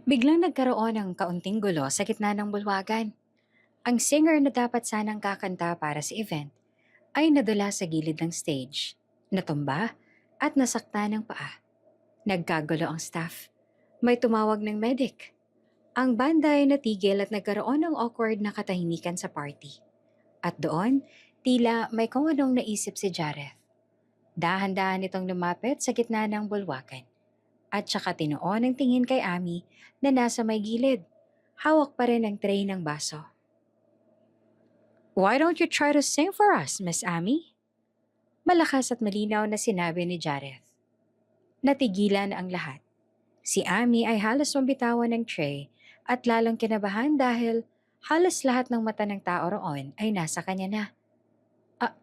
Biglang nagkaroon ng kaunting gulo sa gitna ng bulwagan. Ang singer na dapat sanang kakanta para sa event ay nadula sa gilid ng stage, natumba at nasakta ng paa. Nagkagulo ang staff. May tumawag ng medic. Ang banda ay natigil at nagkaroon ng awkward na katahimikan sa party. At doon, tila may kung anong naisip si Jareth. Dahan-dahan itong lumapit sa gitna ng bulwagan. At saka tinuon ang tingin kay Ami na nasa may gilid. Hawak pa rin ang tray ng baso. "Why don't you try to sing for us, Miss Ami?" Malakas at malinaw na sinabi ni Jareth. Natigilan ang lahat. Si Ami ay halos mabitawan ng tray at lalong kinabahan dahil halos lahat ng mata ng tao roon ay nasa kanya na. "A-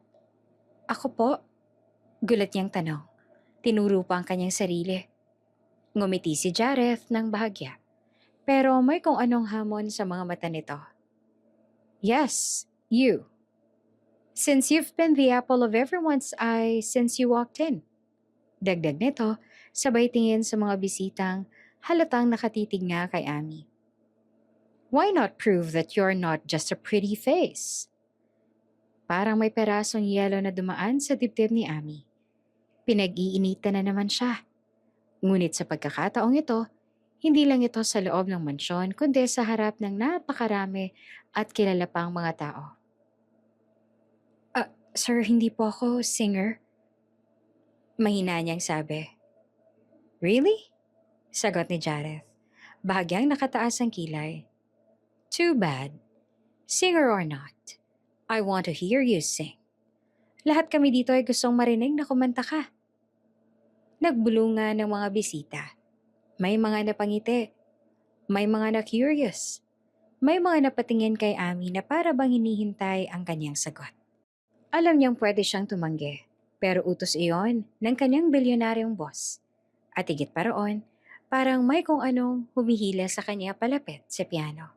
Ako po?" Gulat niyang tanong. Tinuro pa ang kanyang sarili. Ngumiti si Jareth ng bahagya. Pero may kung anong hamon sa mga mata nito. "Yes, you. Since you've been the apple of everyone's eye since you walked in." Dagdag nito, sabay tingin sa mga bisitang halatang nakatitig nga kay Ami. "Why not prove that you're not just a pretty face?" Parang may perasong yelo na dumaan sa dibdib ni Ami. Pinag-iinitan na naman siya. Ngunit sa pagkakataong ito, hindi lang ito sa loob ng mansyon kundi sa harap ng napakarami at kilala pang mga tao. Sir, hindi po ako singer." Mahina niyang sabi. "Really?" Sagot ni Jareth. Bahagyang nakataas ang kilay. "Too bad. Singer or not, I want to hear you sing. Lahat kami dito ay gustong marinig na kumanta ka." Nagbulungan ng mga bisita. May mga napangiti. May mga na-curious. May mga napatingin kay Ami na para bang hinihintay ang kanyang sagot. Alam niyang pwede siyang tumanggi, pero utos iyon ng kanyang bilyonaryong boss. At higit pa roon, parang may kung anong humihila sa kanya palapit sa piano.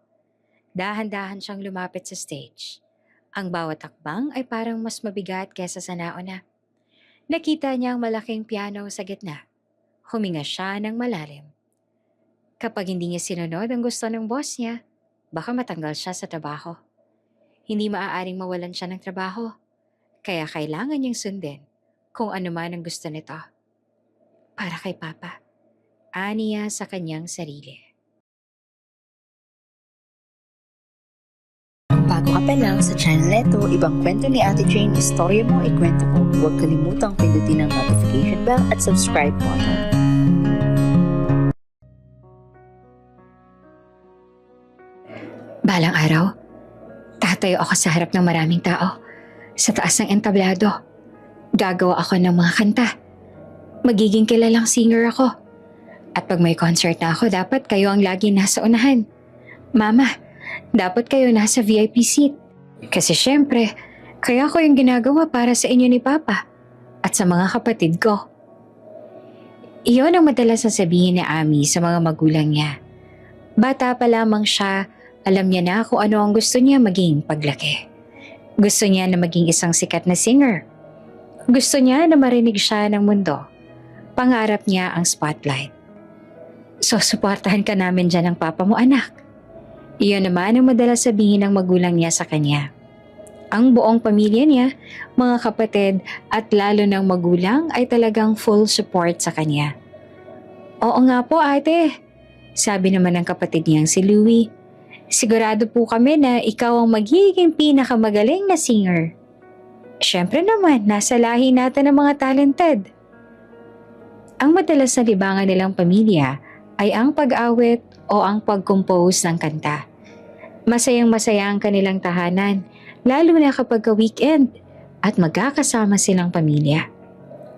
Dahan-dahan siyang lumapit sa stage. Ang bawat hakbang ay parang mas mabigat kesa sa nauna. Nakita niya ang malaking piano sa gitna. Huminga siya ng malalim. Kapag hindi niya sinunod ang gusto ng boss niya, baka matanggal siya sa trabaho. Hindi maaaring mawalan siya ng trabaho. Kaya kailangan niyang sundin kung ano man ang gusto nito. Para kay Papa, aniya sa kanyang sarili. Bago ka pa lang sa channel neto, ibang kwento ni Ate Jane, istorya mo, ikwento ko. Huwag kalimutang pindutin ang notification bell at subscribe button. Balang araw, tatayo ako sa harap ng maraming tao, sa taas ng entablado. Gagawa ako ng mga kanta. Magiging kilalang singer ako. At pag may concert na ako, dapat kayo ang lagi nasa unahan. Mama, dapat kayo nasa VIP seat. Kasi syempre, kaya ko yung ginagawa para sa inyo ni Papa at sa mga kapatid ko. Iyon ang madalas sasabihin ni Ami sa mga magulang niya. Bata pa lamang siya, alam niya na kung ano ang gusto niya maging paglaki. Gusto niya na maging isang sikat na singer. Gusto niya na marinig siya ng mundo. Pangarap niya ang spotlight. "So, suportahan ka namin dyan ng Papa mo, anak." Iyon naman ang madalas sabihin ng magulang niya sa kanya. Ang buong pamilya niya, mga kapatid at lalo ng magulang ay talagang full support sa kanya. "Oo nga po, ate," sabi naman ng kapatid niyang si Louie. "Sigurado po kami na ikaw ang magiging pinakamagaling na singer." Siyempre naman, nasa lahi natin ng mga talented. Ang madalas na libangan nilang pamilya ay ang pag-awit o ang pag-compose ng kanta. Masayang-masaya ang kanilang tahanan, lalo na kapag weekend at magkakasama silang pamilya.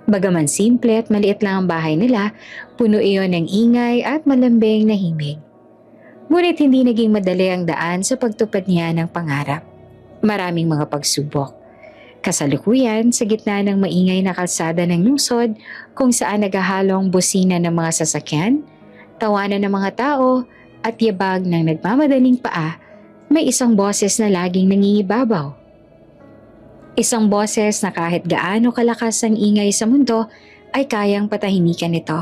Bagaman simple at maliit lang ang bahay nila, puno iyon ng ingay at malambing na himig. Ngunit hindi naging madali ang daan sa pagtupad niya ng pangarap. Maraming mga pagsubok. Kasalukuyan sa gitna ng maingay na kalsada ng lungsod kung saan naghahalong busina ng mga sasakyan, tawanan ng mga tao at yabag ng nagmamadaling paa, may isang boses na laging nangingibabaw. Isang boses na kahit gaano kalakas ang ingay sa mundo ay kayang patahimikan ito.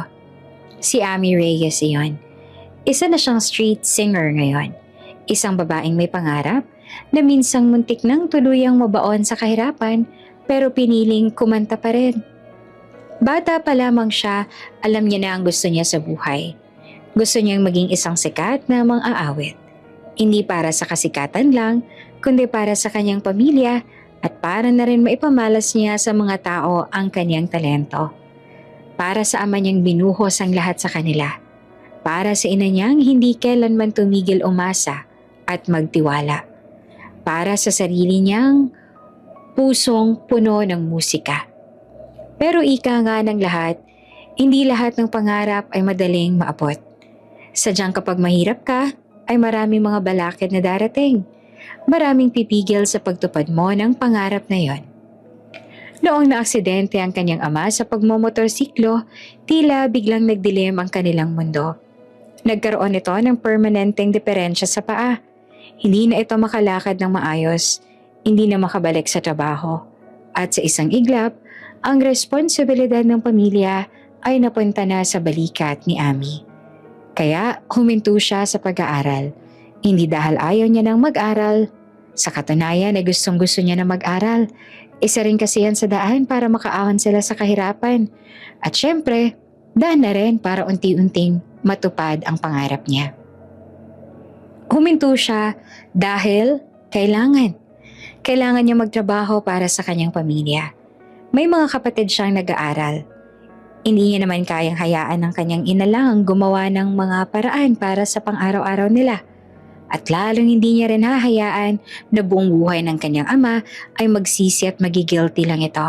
Si Ami Reyes iyon. Isa na siyang street singer ngayon. Isang babaeng may pangarap na minsang muntik nang tuluyang mabaon sa kahirapan pero piniling kumanta pa rin. Bata pa lamang siya, alam niya na ang gusto niya sa buhay. Gusto niyang maging isang sikat na mang-aawit. Hindi para sa kasikatan lang, kundi para sa kanyang pamilya at para na rin maipamalas niya sa mga tao ang kanyang talento. Para sa ama niyang binuhos ang lahat sa kanila. Para sa ina niyang hindi kailanman tumigil umasa at magtiwala. Para sa sarili niyang pusong puno ng musika. Pero ika nga ng lahat, hindi lahat ng pangarap ay madaling maabot. Sadyang kapag mahirap ka, ay maraming mga balakid na darating. Maraming pipigil sa pagtupad mo ng pangarap na yon. Noong naaksidente ang kanyang ama sa pagmomotorsiklo, tila biglang nagdilim ang kanilang mundo. Nagkaroon ito ng permanenteng diferensya sa paa. Hindi na ito makalakad ng maayos, hindi na makabalik sa trabaho. At sa isang iglap, ang responsibilidad ng pamilya ay napunta na sa balikat ni Ami. Kaya huminto siya sa pag-aaral. Hindi dahil ayaw niya nang mag-aral. Sa katunayan ay gustong-gusto niya na mag-aral. Isa rin kasi yan sa daan para makaahon sila sa kahirapan. At syempre, daan na rin para unti-unting matupad ang pangarap niya. Huminto siya dahil kailangan. Kailangan niya magtrabaho para sa kanyang pamilya. May mga kapatid siyang nag-aaral. Hindi niya naman kayang hayaan ng kanyang ina lang gumawa ng mga paraan para sa pang-araw-araw nila. At lalong hindi niya rin hahayaan na buong buhay ng kanyang ama ay magsisi at magigilty lang ito.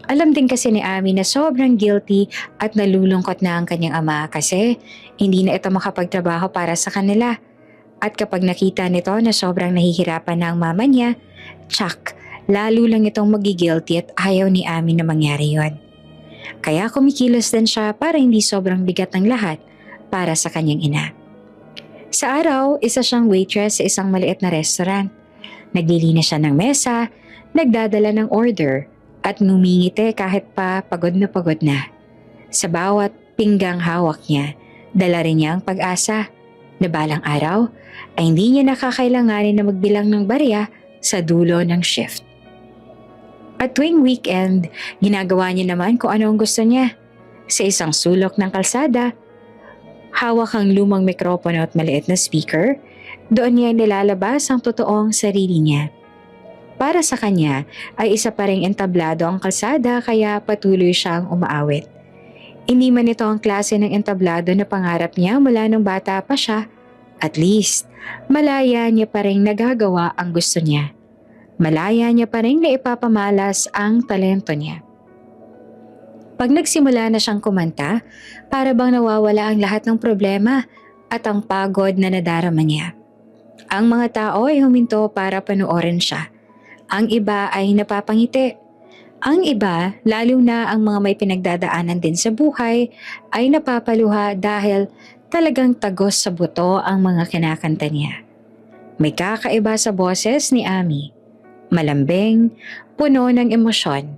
Alam din kasi ni Ami na sobrang guilty at nalulungkot na ang kanyang ama kasi hindi na ito makapagtrabaho para sa kanila. At kapag nakita nito na sobrang nahihirapan na ang mama niya, tsak, lalo lang itong magigilty at ayaw ni Ami na mangyari yon. Kaya kumikilos din siya para hindi sobrang bigat ng lahat para sa kanyang ina. Sa araw, isa siyang waitress sa isang maliit na restaurant. Naglilinis siya ng mesa, nagdadala ng order, at ngumingiti kahit pa pagod na. Sa bawat pinggang hawak niya, dala rin niya ang pag-asa na balang araw ay hindi niya nakakailanganin na magbilang ng barya sa dulo ng shift. At tuwing weekend, ginagawa niya naman kung ano ang gusto niya. Sa isang sulok ng kalsada, hawak ang lumang mikropono at maliit na speaker, doon niya nilalabas ang totoong sarili niya. Para sa kanya ay isa pa ring entablado ang kalsada kaya patuloy siyang umaawit. Hindi man ito ang klase ng entablado na pangarap niya mula nung bata pa siya, at least malaya niya pa ring nagagawa ang gusto niya. Malaya niya pa ring naipapamalas ang talento niya. Pag nagsimula na siyang kumanta, para bang nawawala ang lahat ng problema at ang pagod na nadarama niya. Ang mga tao ay huminto para panoorin siya. Ang iba ay napapangiti. Ang iba, lalo na ang mga may pinagdadaanan din sa buhay, ay napapaluha dahil talagang tagos sa buto ang mga kinakanta niya. May kakaiba sa boses ni Ami. Malambing, puno ng emosyon.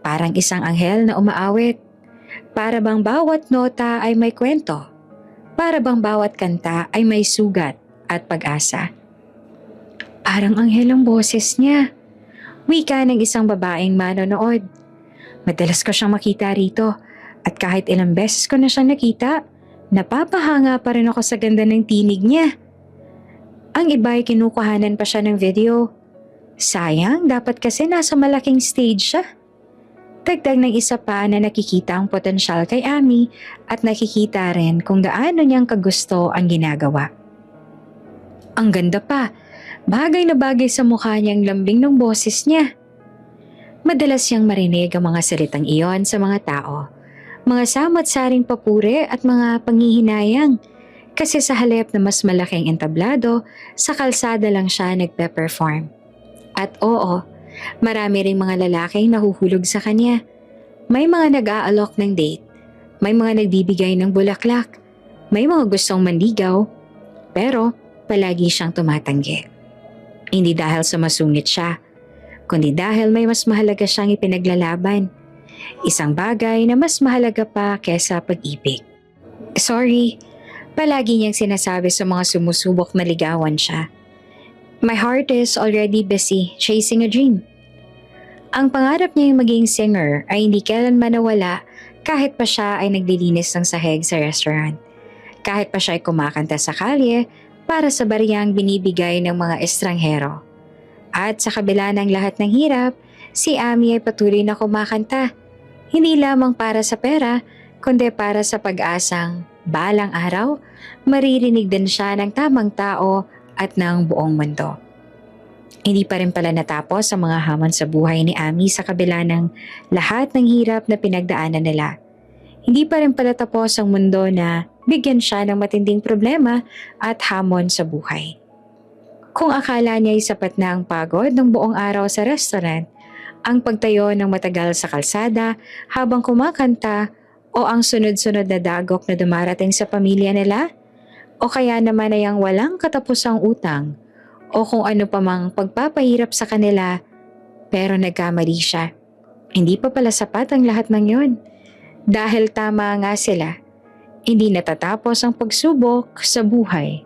Parang isang anghel na umaawit. Para bang bawat nota ay may kwento. Para bang bawat kanta ay may sugat at pag-asa. Parang anghel ang boses niya. Wika ng isang babaeng manonood. Madalas ko siyang makita rito at kahit ilang beses ko na siyang nakita, napapahanga pa rin ako sa ganda ng tinig niya. Ang iba ay kinukuhanan pa siya ng video. Sayang, dapat kasi nasa malaking stage siya. Dagdag ng isa pa na nakikita ang potensyal kay Ami at nakikita rin kung gaano niyang kagusto ang ginagawa. Ang ganda pa. Bagay na bagay sa mukha niyang lambing ng boses niya. Madalas siyang marinig ang mga salitang iyon sa mga tao. Mga samot-saring papuri at mga panghihinayang. Kasi sa halip na mas malaking entablado, sa kalsada lang siya nagpe-perform. At oo, marami ring mga lalaking nahuhulog sa kanya. May mga nag-aalok ng date. May mga nagbibigay ng bulaklak. May mga gustong manligaw. Pero palagi siyang tumatanggi. Hindi dahil sa masungit siya, kundi dahil may mas mahalaga siyang ipinaglalaban. Isang bagay na mas mahalaga pa kesa pag-ibig. Sorry, Palagi niyang sinasabi sa mga sumusubok na ligawan siya. My heart is already busy chasing a dream. Ang pangarap niyang maging singer ay hindi kailanman nawala kahit pa siya ay naglilinis ng sahig sa restaurant. Kahit pa siya ay kumakanta sa kalye para sa bariyang binibigay ng mga estranghero. At sa kabila ng lahat ng hirap, si Ami ay patuloy na kumakanta. Hindi lamang para sa pera, kundi para sa pag-asang balang araw, maririnig din siya ng tamang tao at ng buong mundo. Hindi pa rin pala natapos ang mga hamon sa buhay ni Ami sa kabila ng lahat ng hirap na pinagdaanan nila. Hindi pa rin pala tapos ang mundo na bigyan siya ng matinding problema at hamon sa buhay. Kung akala niya ay sapat na ang pagod ng buong araw sa restaurant, ang pagtayo ng matagal sa kalsada habang kumakanta o ang sunod-sunod na dagok na dumarating sa pamilya nila, o kaya naman ay ang walang katapusang utang o kung ano pa mang pagpapahirap sa kanila pero nagkamali siya. Hindi pa pala sapat ang lahat ng yon. Dahil tama nga sila, hindi natatapos ang pagsubok sa buhay.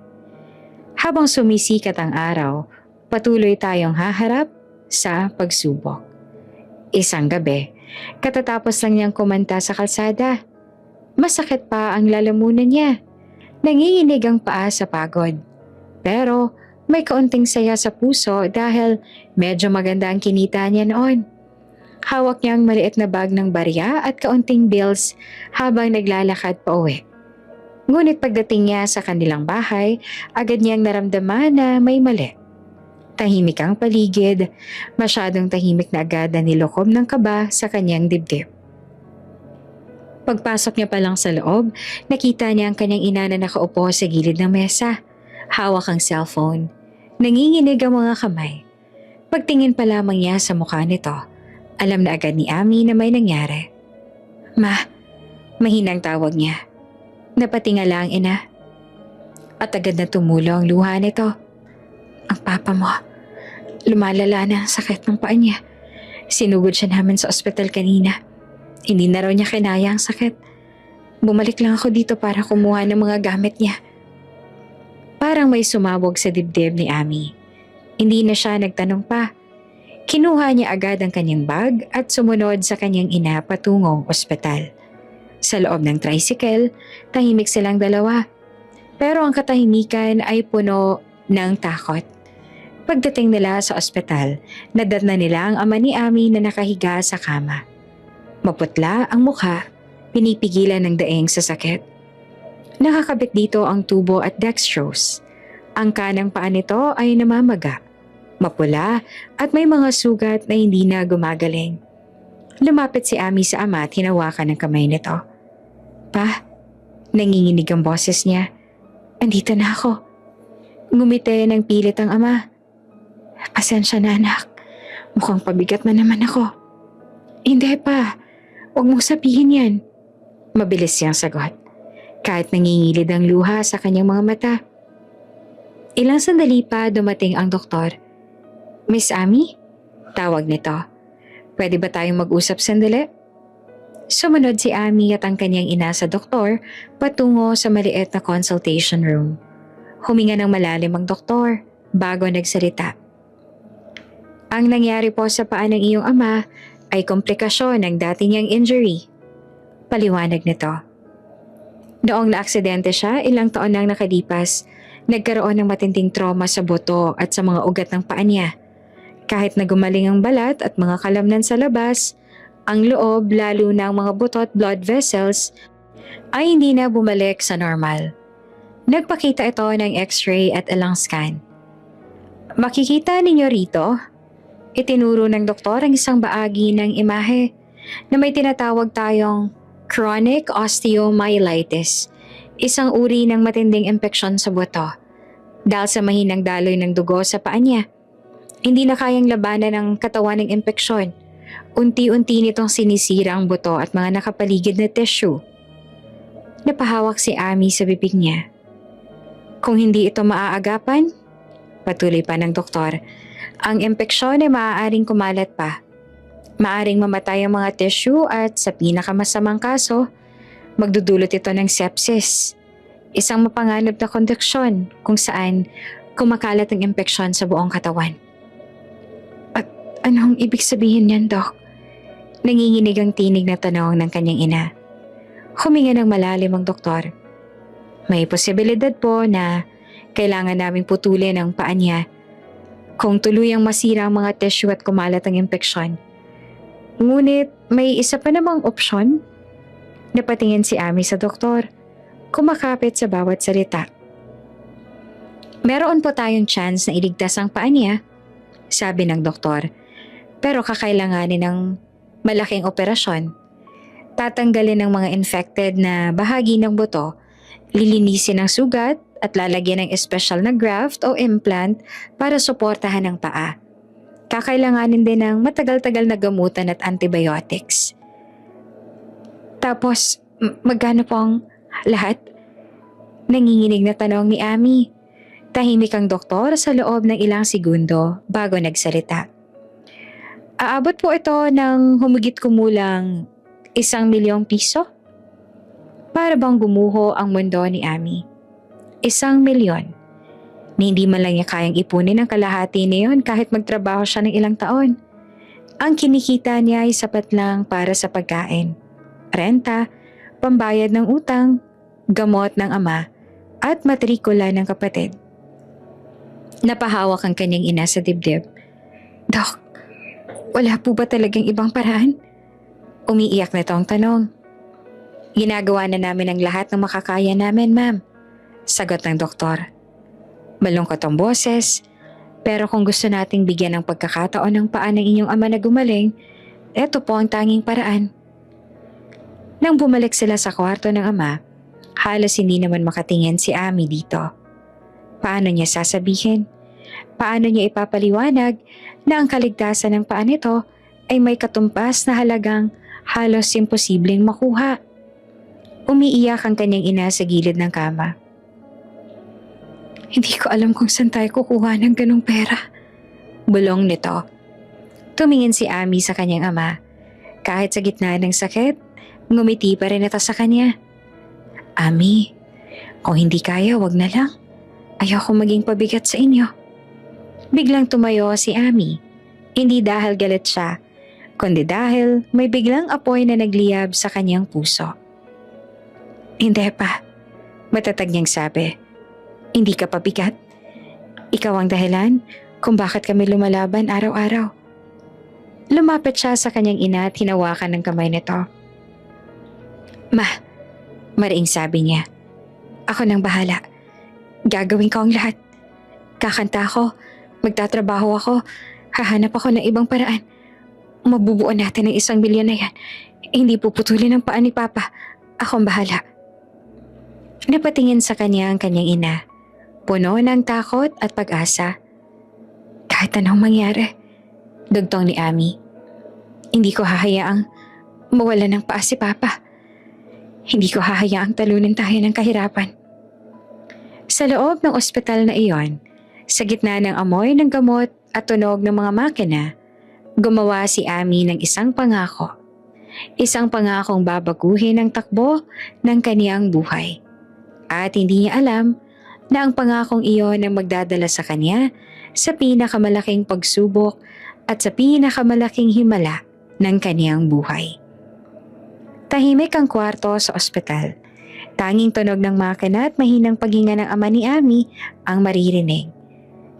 Habang sumisikat ang araw, patuloy tayong haharap sa pagsubok. Isang gabi, katatapos lang niyang kumanta sa kalsada. Masakit pa ang lalamunan niya. Nanginginig ang paa sa pagod. Pero may kaunting saya sa puso dahil medyo maganda ang kinita niya noon. Hawak niya ang maliit na bag ng barya at kaunting bills habang naglalakad pa uwi. Ngunit pagdating niya sa kanilang bahay, agad niyang naramdaman na may mali. Tahimik ang paligid, masyadong tahimik na agad na nilokob ng kaba sa kanyang dibdib. Pagpasok niya pa lang sa loob, nakita niya ang kanyang ina na nakaupo sa gilid ng mesa. Hawak ang cellphone. Nanginginig ang mga kamay. Pagtingin pa lamang niya sa mukha nito, alam na agad ni Ami na may nangyari. Ma, mahinang tawag niya. Napatingala ang ina. At agad na tumulo ang luha nito. Ang papa mo, lumalala na ang sakit ng paa niya. Sinugod siya namin sa ospital kanina. Hindi na raw niya kinaya ang sakit. Bumalik lang ako dito para kumuha ng mga gamit niya. Parang may sumabog sa dibdib ni Ami. Hindi na siya nagtanong pa. Kinuha niya agad ang kanyang bag at sumunod sa kanyang ina patungong ospital. Sa loob ng tricycle, tahimik silang dalawa. Pero ang katahimikan ay puno ng takot. Pagdating nila sa ospital, nadatna nila ang ama ni Ami na nakahiga sa kama. Maputla ang mukha, pinipigilan ng daing sa sakit. Nakakabit dito ang tubo at dextrose. Ang kanang paa nito ay namamaga, mapula at may mga sugat na hindi na gumagaling. Lumapit si Ami sa ama at hinawakan ng kamay nito. Pa, nanginginig ang boses niya. Andito na ako. Ngumiti ng pilit ang ama. Pasensya na anak. Mukhang pabigat man naman ako. Hindi pa. Huwag mong sabihin yan. Mabilis siyang sagot. Kahit nangingilid ang luha sa kanyang mga mata. Ilang sandali pa dumating ang doktor. Miss Ami? Tawag nito. Pwede ba tayong mag-usap sandali? Sumunod si Ami at ang kanyang ina sa doktor patungo sa maliit na consultation room. Huminga ng malalim ang doktor bago nagsalita. Ang nangyari po sa paa ng iyong ama ay komplikasyon ng dati niyang injury. Paliwanag nito. Noong naaksidente siya, ilang taon nang nakalipas, nagkaroon ng matinding trauma sa buto at sa mga ugat ng paa niya. Kahit na gumaling ang balat at mga kalamnan sa labas, ang loob lalo na ang mga buto at blood vessels ay hindi na bumalik sa normal. Nagpakita ito ng x-ray at ilang scan. Makikita ninyo rito, itinuro ng doktor ang isang bahagi ng imahe na may tinatawag tayong chronic osteomyelitis, isang uri ng matinding impeksyon sa buto. Dahil sa mahinang daloy ng dugo sa paa niya, hindi na kayang labanan ng katawan ng impeksyon. Unti-unti nitong sinisira ang buto at mga nakapaligid na tissue. Napahawak si Ami sa bibig niya. Kung hindi ito maaagapan, patuloy pa ng doktor, ang impeksyon ay maaaring kumalat pa. Maaaring mamatay ang mga tissue at sa pinakamasamang kaso, magdudulot ito ng sepsis. Isang mapanganib na konduksyon kung saan kumakalat ang impeksyon sa buong katawan. At anong ibig sabihin niyan, Doc? Nanginginig ang tinig na tanong ng kanyang ina. Huminga ng malalim ang doktor. May posibilidad po na kailangan naming putulin ang paa niya kung tuluyang masira ang mga tissue at kumalat ang impeksyon. Ngunit may isa pa namang opsyon. Napatingin si Ami sa doktor, kumakapit sa bawat salita. Meron po tayong chance na iligtas ang paa niya, sabi ng doktor. Pero kakailanganin ng malaking operasyon. Tatanggalin ang mga infected na bahagi ng buto, lilinisin ang sugat at lalagyan ng espesyal na graft o implant para suportahan ang paa. Kakailanganin din ng matagal-tagal na gamutan at antibiotics. Tapos, magkano po ang lahat? Nanginginig na tanong ni Ami. Tahimik ang doktor sa loob ng ilang segundo bago nagsalita. Aabot po ito ng humigit kumulang 1,000,000 piso? Para bang gumuho ang mundo ni Ami. 1,000,000. Na hindi man lang niya kayang ipunin ang kalahati niyon kahit magtrabaho siya ng ilang taon. Ang kinikita niya ay sapat lang para sa pagkain, renta, pambayad ng utang, gamot ng ama, at matrikula ng kapatid. Napahawak ang kanyang ina sa dibdib. Dok, wala po ba talagang ibang paraan? Umiiyak na ang tanong. Ginagawa na namin ang lahat ng makakaya namin, ma'am. Sagot ng doktor. Malungkot ang boses, pero kung gusto nating bigyan ng pagkakataon ng paa ng inyong ama na gumaling, eto po ang tanging paraan. Nang bumalik sila sa kwarto ng ama, halos hindi naman makatingin si Ami dito. Paano niya sasabihin? Paano niya ipapaliwanag na ang kaligtasan ng paa nito ay may katumpas na halagang halos imposibleng makuha? Umiiyak ang kanyang ina sa gilid ng kama. Hindi ko alam kung saan tayo kukuha ng ganong pera. Bulong nito. Tumingin si Ami sa kanyang ama. Kahit sa gitna ng sakit, ngumiti pa rin ito sa kanya. Ami, kung hindi kaya, wag na lang. Ayoko maging pabigat sa inyo. Biglang tumayo si Ami. Hindi dahil galit siya, kundi dahil may biglang apoy na nagliyab sa kanyang puso. Hindi pa, matatag niyang sabi. Hindi ka pabigat. Ikaw ang dahilan kung bakit kami lumalaban araw-araw. Lumapit siya sa kanyang ina at hinawakan ng kamay nito. Ma, mariing sabi niya. Ako nang bahala. Gagawin ko ang lahat. Kakanta ako, magtatrabaho ako, hahanap ako ng ibang paraan. Mabubuo natin ang 1,000,000 na yan. Hindi puputulin ang paa ni Papa. Ako ang bahala. Napatingin sa kanya ang kanyang ina. Puno ng takot at pag-asa. Kahit anong mangyari, dugtong ni Ami. Hindi ko hahayaang mawala ng paa si Papa. Hindi ko hahayaang talunin tayo ng kahirapan. Sa loob ng ospital na iyon, sa gitna ng amoy ng gamot at tunog ng mga makina, gumawa si Ami ng isang pangako. Isang pangakong babaguhin ang takbo ng kaniyang buhay. At hindi niya alam na ang pangakong iyon ang magdadala sa kanya sa pinakamalaking pagsubok at sa pinakamalaking himala ng kaniyang buhay. Tahimik ang kwarto sa ospital. Tanging tunog ng makina at mahinang paghinga ng ama ni Ami ang maririnig.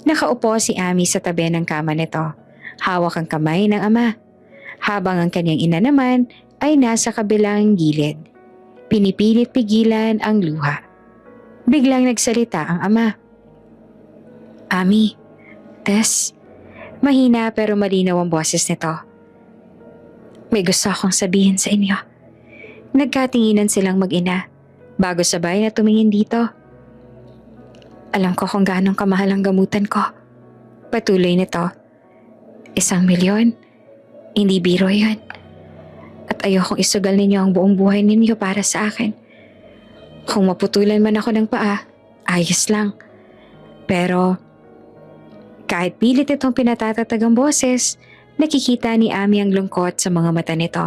Nakaupo si Ami sa tabi ng kama nito. Hawak ang kamay ng ama. Habang ang kanyang ina naman ay nasa kabilang gilid. Pinipilit pigilan ang luha. Biglang nagsalita ang ama. Ami, Tess, mahina pero malinaw ang boses nito. May gusto akong sabihin sa inyo. Nagkatinginan silang mag-ina bago sabay na tumingin dito. Alam ko kung gaano kamahal ang gamutan ko. Patuloy nito. 1,000,000? Hindi biro yan. At ayokong isugal ninyo ang buong buhay ninyo para sa akin. Kung maputulan man ako ng paa, ayos lang. Pero kahit pilit itong pinatatatag ang boses, nakikita ni Ami ang lungkot sa mga mata nito.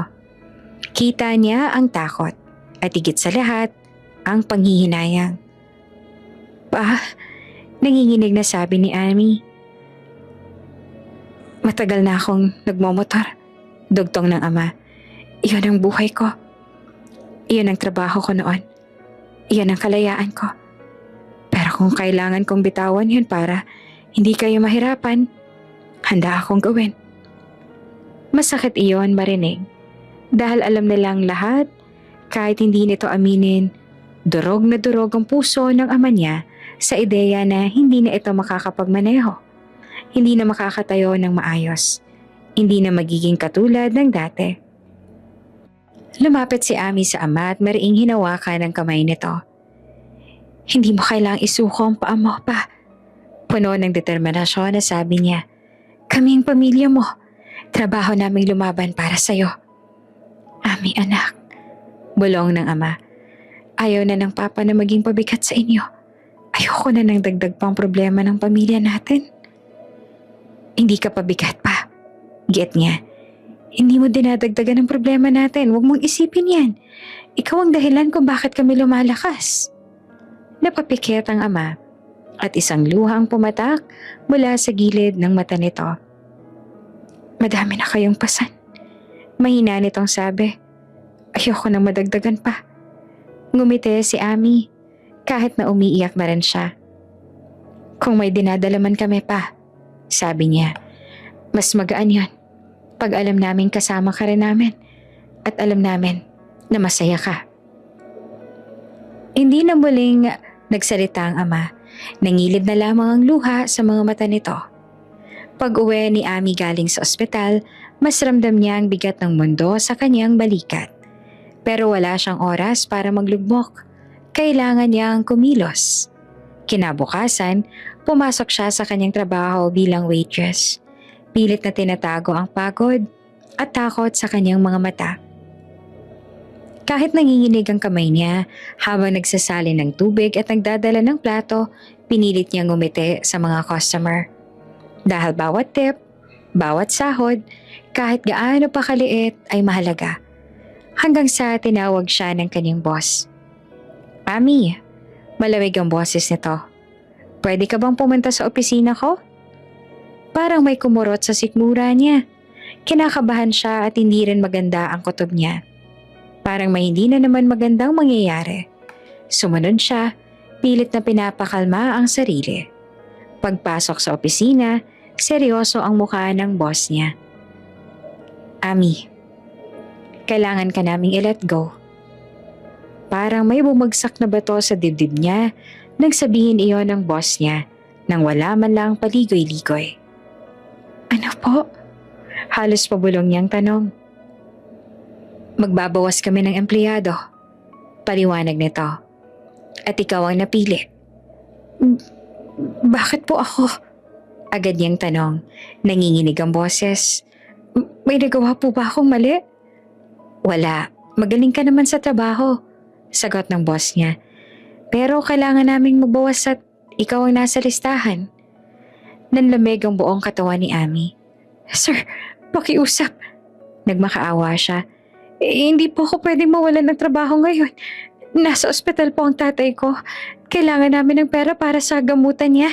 Kita niya ang takot at higit sa lahat, ang panghihinayang. Pa, nanginginig na sabi ni Amy. Matagal na akong nagmomotor. Dugtong ng ama. Iyon ang buhay ko. Iyon ang trabaho ko noon. Iyon ang kalayaan ko. Pero kung kailangan kong bitawan yun para hindi kayo mahirapan, handa akong gawin. Masakit iyon marinig. Dahil alam nilang lahat, kahit hindi nito aminin, durog na durog ang puso ng ama niya sa ideya na hindi na ito makakapagmaneho. Hindi na makakatayo ng maayos. Hindi na magiging katulad ng dati. Lumapit si Amy sa ama at mariing hinawakan ang kamay nito. Hindi mo kailangang isuko ang paa mo pa. Puno ng determinasyon na sabi niya, kami ang pamilya mo. Trabaho naming lumaban para sa'yo. Amy anak, bulong ng ama. Ayaw na ng papa na maging pabigat sa inyo. Ayoko na ng dagdag pang problema ng pamilya natin. Hindi ka pabigat pa. Get niya. Hindi mo dinadagdagan ng problema natin. Huwag mong isipin yan. Ikaw ang dahilan kung bakit kami lumalakas. Napapikit ang ama at isang luhang pumatak mula sa gilid ng mata nito. Madami na kayong pasan. Mahina nitong sabi. Ayoko nang madagdagan pa. Ngumiti si Amy kahit na umiiyak na rin siya. Kung may dinadalaman kami pa, sabi niya, mas magaan yon pag alam namin kasama ka rin namin at alam namin na masaya ka. Hindi na muling nagsalita ang ama. Nangilid na lamang ang luha sa mga mata nito. Pag-uwi ni Amy galing sa ospital, mas ramdam niya ang bigat ng mundo sa kanyang balikat. Pero wala siyang oras para maglugmok. Kailangan niyang kumilos. Kinabukasan, pumasok siya sa kanyang trabaho bilang waitress. Pilit na tinatago ang pagod at takot sa kanyang mga mata. Kahit nanginginig ang kamay niya habang nagsasalin ng tubig at nagdadala ng plato, pinilit niyang ngumiti sa mga customer. Dahil bawat tip, bawat sahod, kahit gaano pa kaliit ay mahalaga. Hanggang sa tinawag siya ng kanyang boss. Amy, malamig ang boses nito. Pwede ka bang pumunta sa opisina ko? Parang may kumurot sa sikmura niya. Kinakabahan siya at hindi rin maganda ang kutob niya. Parang may hindi na naman magandang mangyayari. Sumunod siya, pilit na pinapakalma ang sarili. Pagpasok sa opisina, seryoso ang mukha ng boss niya. Amy, kailangan ka naming i-let go. Parang may bumagsak na bato sa dibdib niya nang sabihin iyon ng boss niya nang wala man lang paligoy-ligoy. Ano po? Halos pabulong niyang tanong. Magbabawas kami ng empleyado. Paliwanag nito. At ikaw ang napili. Bakit po ako? Agad niyang tanong. Nanginginig ang boses. May nagawa po ba akong mali? Wala. Magaling ka naman sa trabaho. Sagot ng boss niya. Pero kailangan naming magbawas at ikaw ang nasa listahan. Nanlamig ang buong katawan ni Amy. Sir, pakiusap. Nagmakaawa siya. Hindi po ako pwedeng mawalan ng trabaho ngayon. Nasa ospital po ang tatay ko. Kailangan namin ng pera para sa gamutan niya.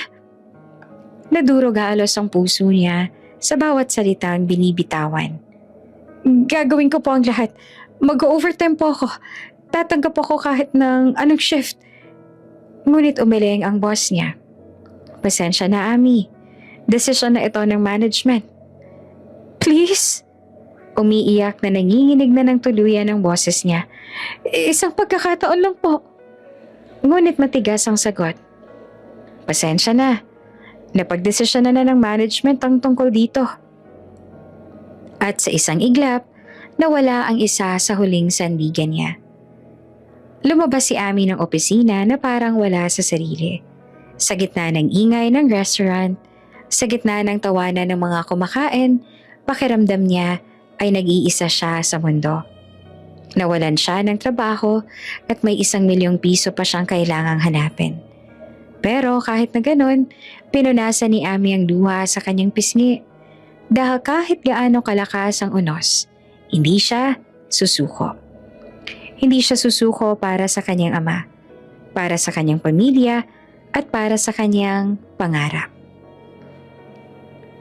Nadurog halos ang puso niya sa bawat salitang binibitawan. Gagawin ko po ang lahat. Mag-overtime po ako. Tatanggap ako kahit ng anong shift. Ngunit umiling ang boss niya. Pasensya na, Amy. Desisyon na ito ng management. Please? Umiiyak na nanginginig na ng tuluyan ang boses niya. Isang pagkakataon lang po. Ngunit matigas ang sagot. Pasensya na. Napagdesisyon na ng management ang tungkol dito. At sa isang iglap, nawala ang isa sa huling sandigan niya. Lumabas si Amy ng opisina na parang wala sa sarili. Sa gitna ng ingay ng restaurant, sa gitna ng tawanan ng mga kumakain, pakiramdam niya ay nag-iisa siya sa mundo. Nawalan siya ng trabaho at may 1,000,000 piso pa siyang kailangang hanapin. Pero kahit na ganun, pinunasan ni Amy ang luha sa kanyang pisngi. Dahil kahit gaano kalakas ang unos, hindi siya susuko. Hindi siya susuko para sa kanyang ama, para sa kanyang pamilya, at para sa kanyang pangarap.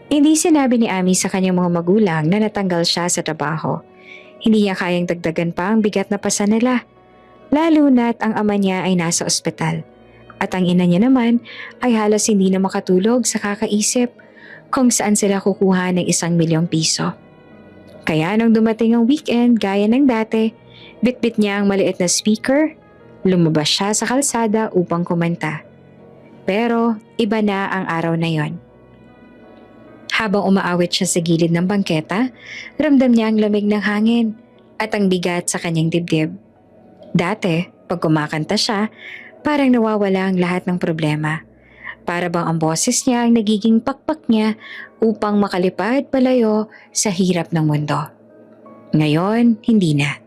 Hindi sinabi ni Ami sa kanyang mga magulang na natanggal siya sa trabaho. Hindi niya kayang dagdagan pa ang bigat na pasa nila, lalo na't ang ama niya ay nasa ospital. At ang ina niya naman ay halos hindi na makatulog sa kakaisip kung saan sila kukuha ng 1,000,000 piso. Kaya nung dumating ang weekend gaya ng dati, bitbit niya ang maliit na speaker, lumabas siya sa kalsada upang kumanta. Pero iba na ang araw na yon. Habang umaawit siya sa gilid ng bangketa, ramdam niya ang lamig ng hangin at ang bigat sa kanyang dibdib. Dati, pag kumakanta siya, parang nawawala ang lahat ng problema. Para bang ang boses niya ang nagiging pakpak niya upang makalipad palayo sa hirap ng mundo. Ngayon, hindi na.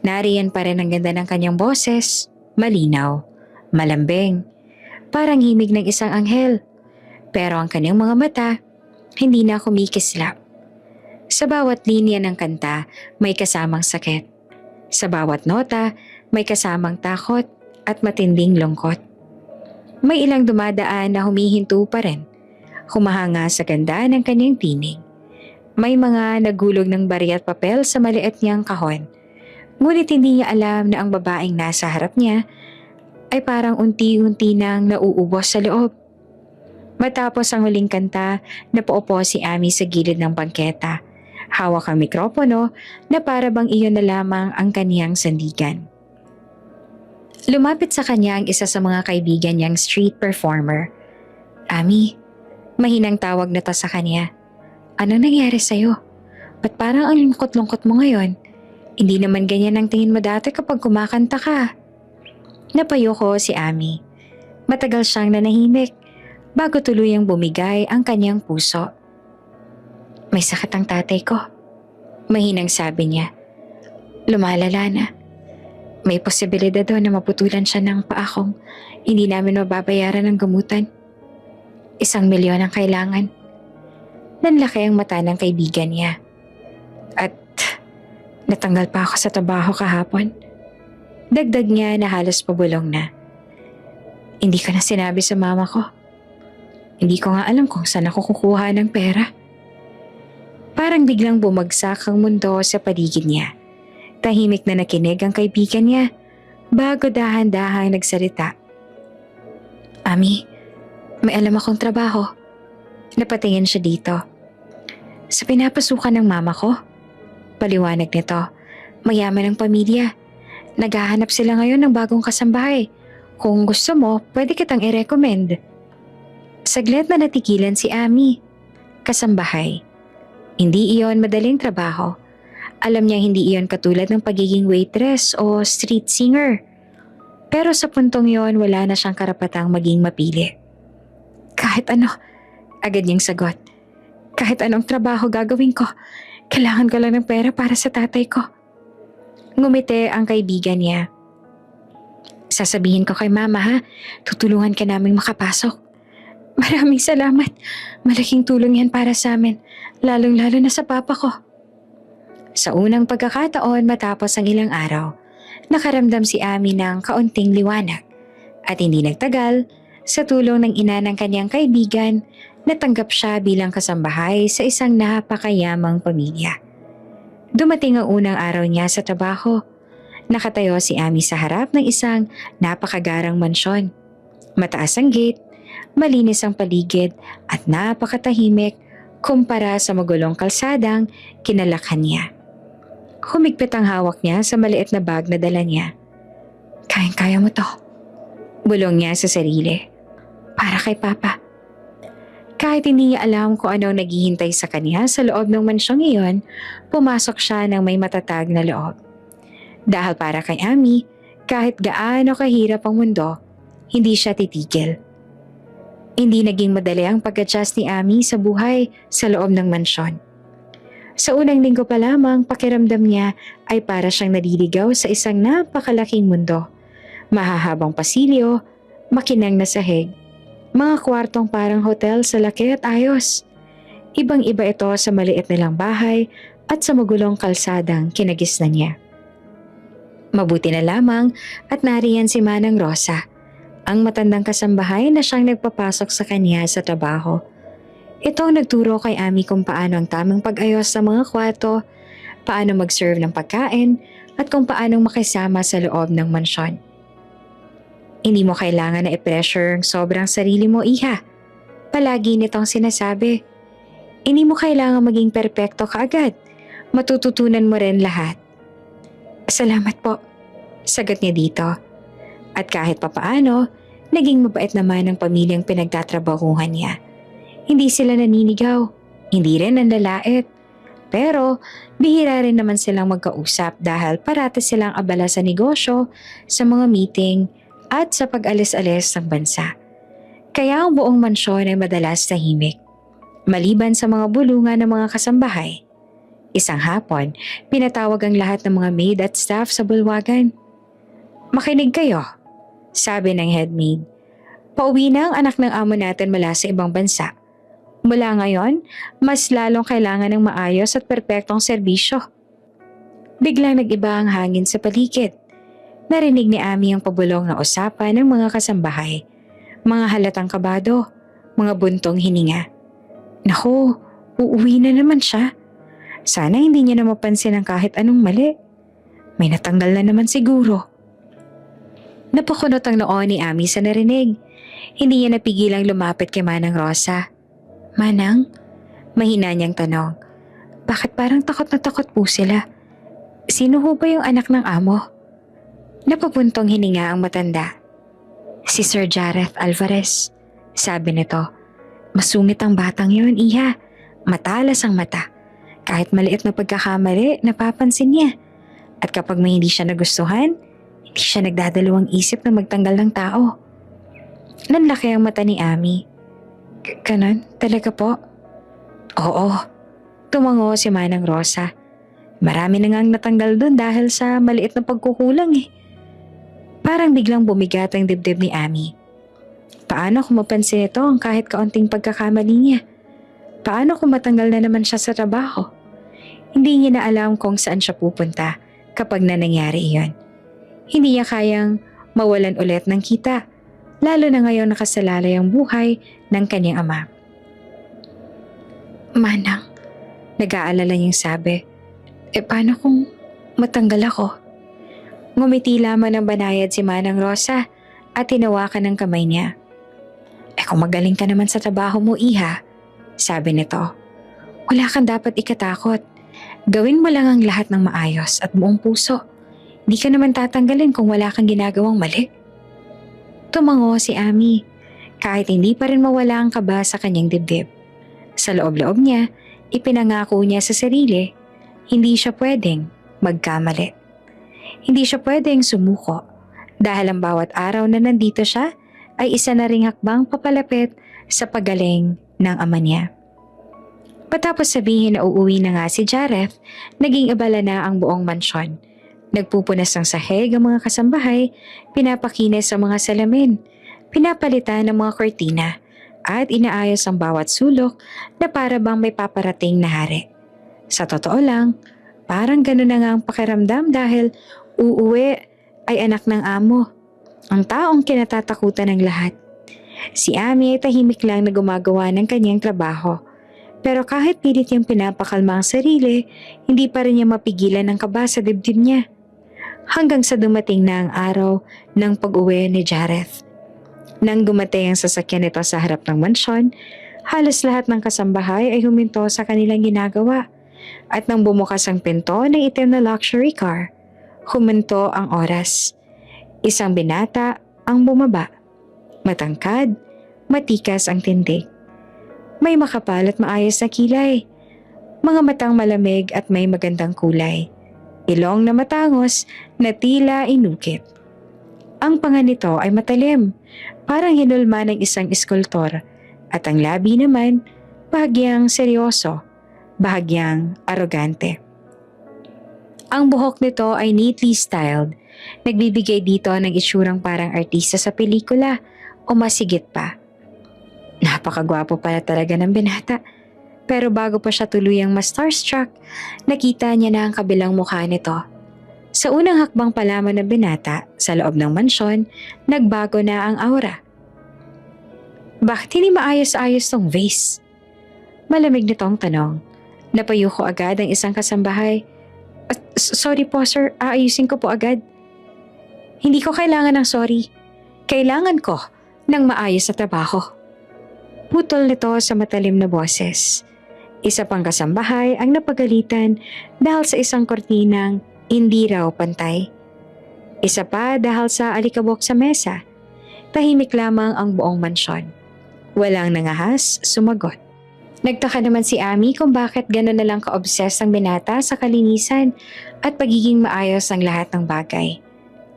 Nariyan pa rin ang ganda ng kanyang boses, malinaw, malambing, parang himig ng isang anghel. Pero ang kanyang mga mata, hindi na kumikislap. Sa bawat linya ng kanta, may kasamang sakit. Sa bawat nota, may kasamang takot at matinding lungkot. May ilang dumadaan na humihinto pa rin, humahanga sa ganda ng kanyang tinig. May mga nagulog ng barya at papel sa maliit niyang kahon. Ngunit hindi niya alam na ang babaeng nasa harap niya ay parang unti-unti nang nauubos sa loob. Matapos ang huling kanta, napaupo si Ami sa gilid ng bangketa. Hawak ang mikropono na para bang iyon na lamang ang kaniyang sandigan. Lumapit sa kanya ang isa sa mga kaibigan niyang street performer. Ami, mahinang tawag na to sa kanya. Ano nangyari sa'yo? Ba't parang ang lungkot-lungkot mo ngayon? Hindi naman ganyan ang tingin mo dati kapag kumakanta ka. Napayo ko si Ami. Matagal siyang nanahimik bago tuluyang bumigay ang kanyang puso. May sakit ang tatay ko. Mahinang sabi niya. Lumalala na. May posibilidad daw na maputulan siya ng paa kung hindi namin mababayaran ng gamutan. 1,000,000 ang kailangan. Nanlaki ang mata ng kaibigan niya. At natanggal pa ako sa trabaho kahapon. Dagdag niya na halos pabulong na. Hindi ko na sinabi sa mama ko. Hindi ko nga alam kung saan ako kukuha ng pera. Parang biglang bumagsak ang mundo sa paligid niya. Tahimik na nakinig ang kaibigan niya bago dahan-dahang nagsalita. Ami, may alam akong trabaho. Napatingin siya dito. Sa pinapasukan ng mama ko. Paliwanag nito, mayaman ang pamilya. Naghahanap sila ngayon ng bagong kasambahay. Kung gusto mo, pwede kitang i-recommend. Saglit na natigilan si Ami. Kasambahay. Hindi iyon madaling trabaho. Alam niya hindi iyon katulad ng pagiging waitress o street singer. Pero sa puntong yon wala na siyang karapatang maging mapili. Kahit ano, agad niyang sagot. Kahit anong trabaho gagawin ko, kailangan ko lang ng pera para sa tatay ko. Ngumiti ang kaibigan niya. Sasabihin ko kay mama ha, tutulungan ka naming makapasok. Maraming salamat. Malaking tulong yan para sa amin, lalong-lalo na sa papa ko. Sa unang pagkakataon matapos ang ilang araw, nakaramdam si Ami ng kaunting liwanag. At hindi nagtagal, sa tulong ng ina ng kanyang kaibigan, natanggap siya bilang kasambahay sa isang napakayamang pamilya. Dumating ang unang araw niya sa trabaho. Nakatayo si Ami sa harap ng isang napakagarang mansyon. Mataas ang gate, malinis ang paligid at napakatahimik kumpara sa magulong kalsadang kinalakhan niya. Humigpit ang hawak niya sa maliit na bag na dala niya. Kayang-kaya mo to. Bulong niya sa sarili. Para kay Papa. Kahit hindi niya alam kung anong naghihintay sa kanya sa loob ng mansyong iyon, pumasok siya ng may matatag na loob. Dahil para kay Ami, kahit gaano kahirap ang mundo, hindi siya titigil. Hindi naging madali ang pag-adjust ni Ami sa buhay sa loob ng mansyon. Sa unang linggo pa lamang, pakiramdam niya ay para siyang naliligaw sa isang napakalaking mundo. Mahahabang pasilyo, makinang na sahig, mga kwartong parang hotel sa laki at ayos. Ibang-iba ito sa maliit nilang bahay at sa magulong kalsadang kinagisnan niya. Mabuti na lamang at nariyan si Manang Rosa. Ang matandang kasambahay na siyang nagpapasok sa kanya sa trabaho. Ito ang nagturo kay Ami kung paano ang tamang pag-ayos sa mga kwarto, paano mag-serve ng pagkain, at kung paano makisama sa loob ng mansyon. Hindi mo kailangan na i-pressure ang sobrang sarili mo, iha. Palagi nitong sinasabi. Hindi mo kailangan maging perpekto kaagad. Matututunan mo rin lahat. Salamat po, sagot niya dito. At kahit papaano, naging mabait naman ang pamilyang pinagtatrabahuhan niya. Hindi sila naninigaw, hindi rin nanlalait. Pero bihira rin naman silang magkausap dahil parati silang abala sa negosyo, sa mga meeting, at sa pag-alis-alis ng bansa. Kaya ang buong mansyon ay madalas tahimik. Maliban sa mga bulungan ng mga kasambahay. Isang hapon, pinatawag ang lahat ng mga maid at staff sa bulwagan. "Makinig kayo," sabi ng headmaid. "Pauwi na ang anak ng amo natin mula sa ibang bansa. Mula ngayon, mas lalong kailangan ng maayos at perpektong serbisyo." Biglang nag-iba ang hangin sa paligid. Narinig ni Ami ang pabulong na usapan ng mga kasambahay. Mga halatang kabado, mga buntong hininga. Naku, uuwi na naman siya. Sana hindi niya na mapansin ang kahit anong mali. May natanggal na naman siguro. Napakunot ang noo ni Ami sa narinig. Hindi niya napigilang lumapit kay Manang Rosa. "Manang?" Mahina niyang tanong. "Bakit parang takot na takot po sila? Sino ho ba yung anak ng amo?" Napapuntong hininga ang matanda. "Si Sir Jareth Alvarez," sabi nito. "Masungit ang batang yun, iha. Matalas ang mata. Kahit maliit na pagkakamali, napapansin niya. At kapag may hindi siya nagustuhan, hindi siya nagdadalawang isip na magtanggal ng tao." Nanlaki ang mata ni Ami. "Ganon? Talaga po?" "Oo." Tumango si Manang Rosa. "Marami na ngang natanggal doon dahil sa maliit na pagkukulang eh." Parang biglang bumigat ang dibdib ni Ami. Paano kung mapansin ito ang kahit kaunting pagkakamali niya? Paano kung matanggal na naman siya sa trabaho? Hindi niya na alam kung saan siya pupunta kapag na nangyari iyon. Hindi niya kayang mawalan ulit ng kita, lalo na ngayon nakasalalay ang buhay ng kanyang ama. "Manang," nag-aalala niyang sabi, paano kung matanggal ako?" Ngumiti lamang ng banayad si Manang Rosa at tinawakan ng kamay niya. Kung magaling ka naman sa trabaho mo, iha," sabi nito. "Wala kang dapat ikatakot. Gawin mo lang ang lahat ng maayos at buong puso. Di ka naman tatanggalin kung wala kang ginagawang mali." Tumango si Ami, kahit hindi pa rin mawala ang kaba sa kanyang dibdib. Sa loob-loob niya, ipinangako niya sa sarili, hindi siya pwedeng magkamali. Hindi siya pwedeng sumuko dahil ang bawat araw na nandito siya ay isa na ring hakbang papalapit sa pagaling ng ama niya. Patapos sabihin na uuwi na nga si Jareth, naging abala na ang buong mansyon. Nagpupunas ng sahig ang mga kasambahay, pinapakinis ang mga salamin, pinapalitan ang mga kortina, at inaayos ang bawat sulok na para bang may paparating na hari. Sa totoo lang, parang gano'n na nga ang pakiramdam dahil uuwi ay anak ng amo, ang taong kinatatakutan ng lahat. Si Ami ay tahimik lang na gumagawa ng kanyang trabaho. Pero kahit pilit niyang pinapakalma ang sarili, hindi pa rin niya mapigilan ang kaba sa dibdib niya. Hanggang sa dumating na ang araw ng pag-uwi ni Jareth. Nang dumating ang sasakyan nito sa harap ng mansyon, halos lahat ng kasambahay ay huminto sa kanilang ginagawa. At nang bumukas ang pinto ng itim na luxury car, huminto ang oras. Isang binata ang bumaba. Matangkad, matikas ang tindig. May makapal at maayos na kilay. Mga matang malamig at may magandang kulay. Ilong na matangos na tila inukit. Ang panga nito ay matalim, parang hinulma ng isang eskultor, at ang labi naman bahagyang seryoso, bahagyang arogante. Ang buhok nito ay neatly styled, nagbibigay dito ng itsurang parang artista sa pelikula o masigit pa. Napakagwapo pala talaga ng binata. Pero bago pa siya tuluyang ma-starstruck, nakita niya na ang kabilang mukha nito. Sa unang hakbang pa lamang ng binata sa loob ng mansyon, nagbago na ang aura. Bakit hindi maayos-ayos tong vase? Malamig nitong tanong. Napayo ko agad ang isang kasambahay. Sorry po sir, aayusin ko po agad. Hindi ko kailangan ng sorry. Kailangan ko ng maayos sa trabaho. Putol nito sa matalim na boses. Isa pang kasambahay ang napagalitan dahil sa isang kortinang hindi raw pantay. Isa pa dahil sa alikabok sa mesa. Tahimik lamang ang buong mansyon. Walang nangahas, sumagot. Nagtaka naman si Ami kung bakit gano'n na lang ka-obsess ang binata sa kalinisan at pagiging maayos ang lahat ng bagay.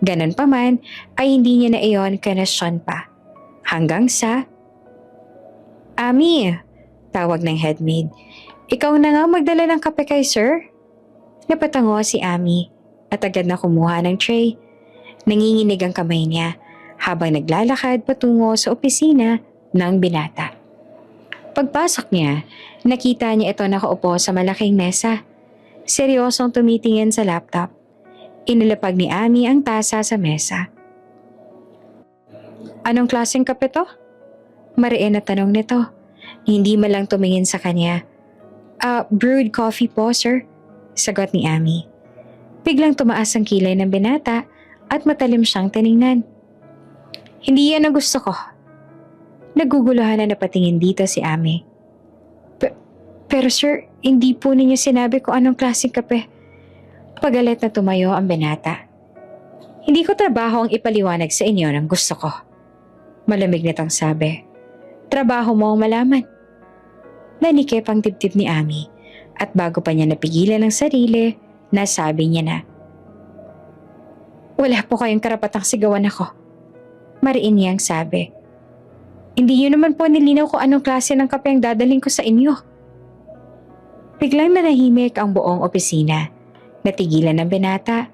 Ganon pa man ay hindi niya na iyon kanasyon pa. Hanggang sa... Ami, tawag ng headmaid. Ikaw na nga magdala ng kape kay sir? Napatango si Ami at agad na kumuha ng tray. Nanginginig ang kamay niya habang naglalakad patungo sa opisina ng binata. Pagpasok niya, nakita niya ito nakaupo sa malaking mesa. Seryosong tumitingin sa laptop. Inilapag ni Ami ang tasa sa mesa. Anong klaseng kape to? Mariin na tanong nito. Hindi malang tumingin sa kanya. Brewed coffee po, sir. Sagot ni Ami. Biglang tumaas ang kilay ng binata at matalim siyang tiningnan. Hindi yan ang gusto ko. Naguguluhan na napatingin dito si Ami. Pero sir, hindi po ninyo sinabi kung anong klaseng kape. Pagalit na tumayo ang binata. Hindi ko trabaho ang ipaliwanag sa inyo ng gusto ko. Malamig nitong sabi. Trabaho mo ang malaman. Nanikip ang dibdib ni Ami at bago pa niya napigilan ang sarili, nasabi niya na. Wala po kayong karapatang sigawan ako. Mariin niyang sabi. Hindi yun naman po nilinaw kung anong klase ng kape ang dadaling ko sa inyo. Biglang nanahimik ang buong opisina. Natigilan ng binata.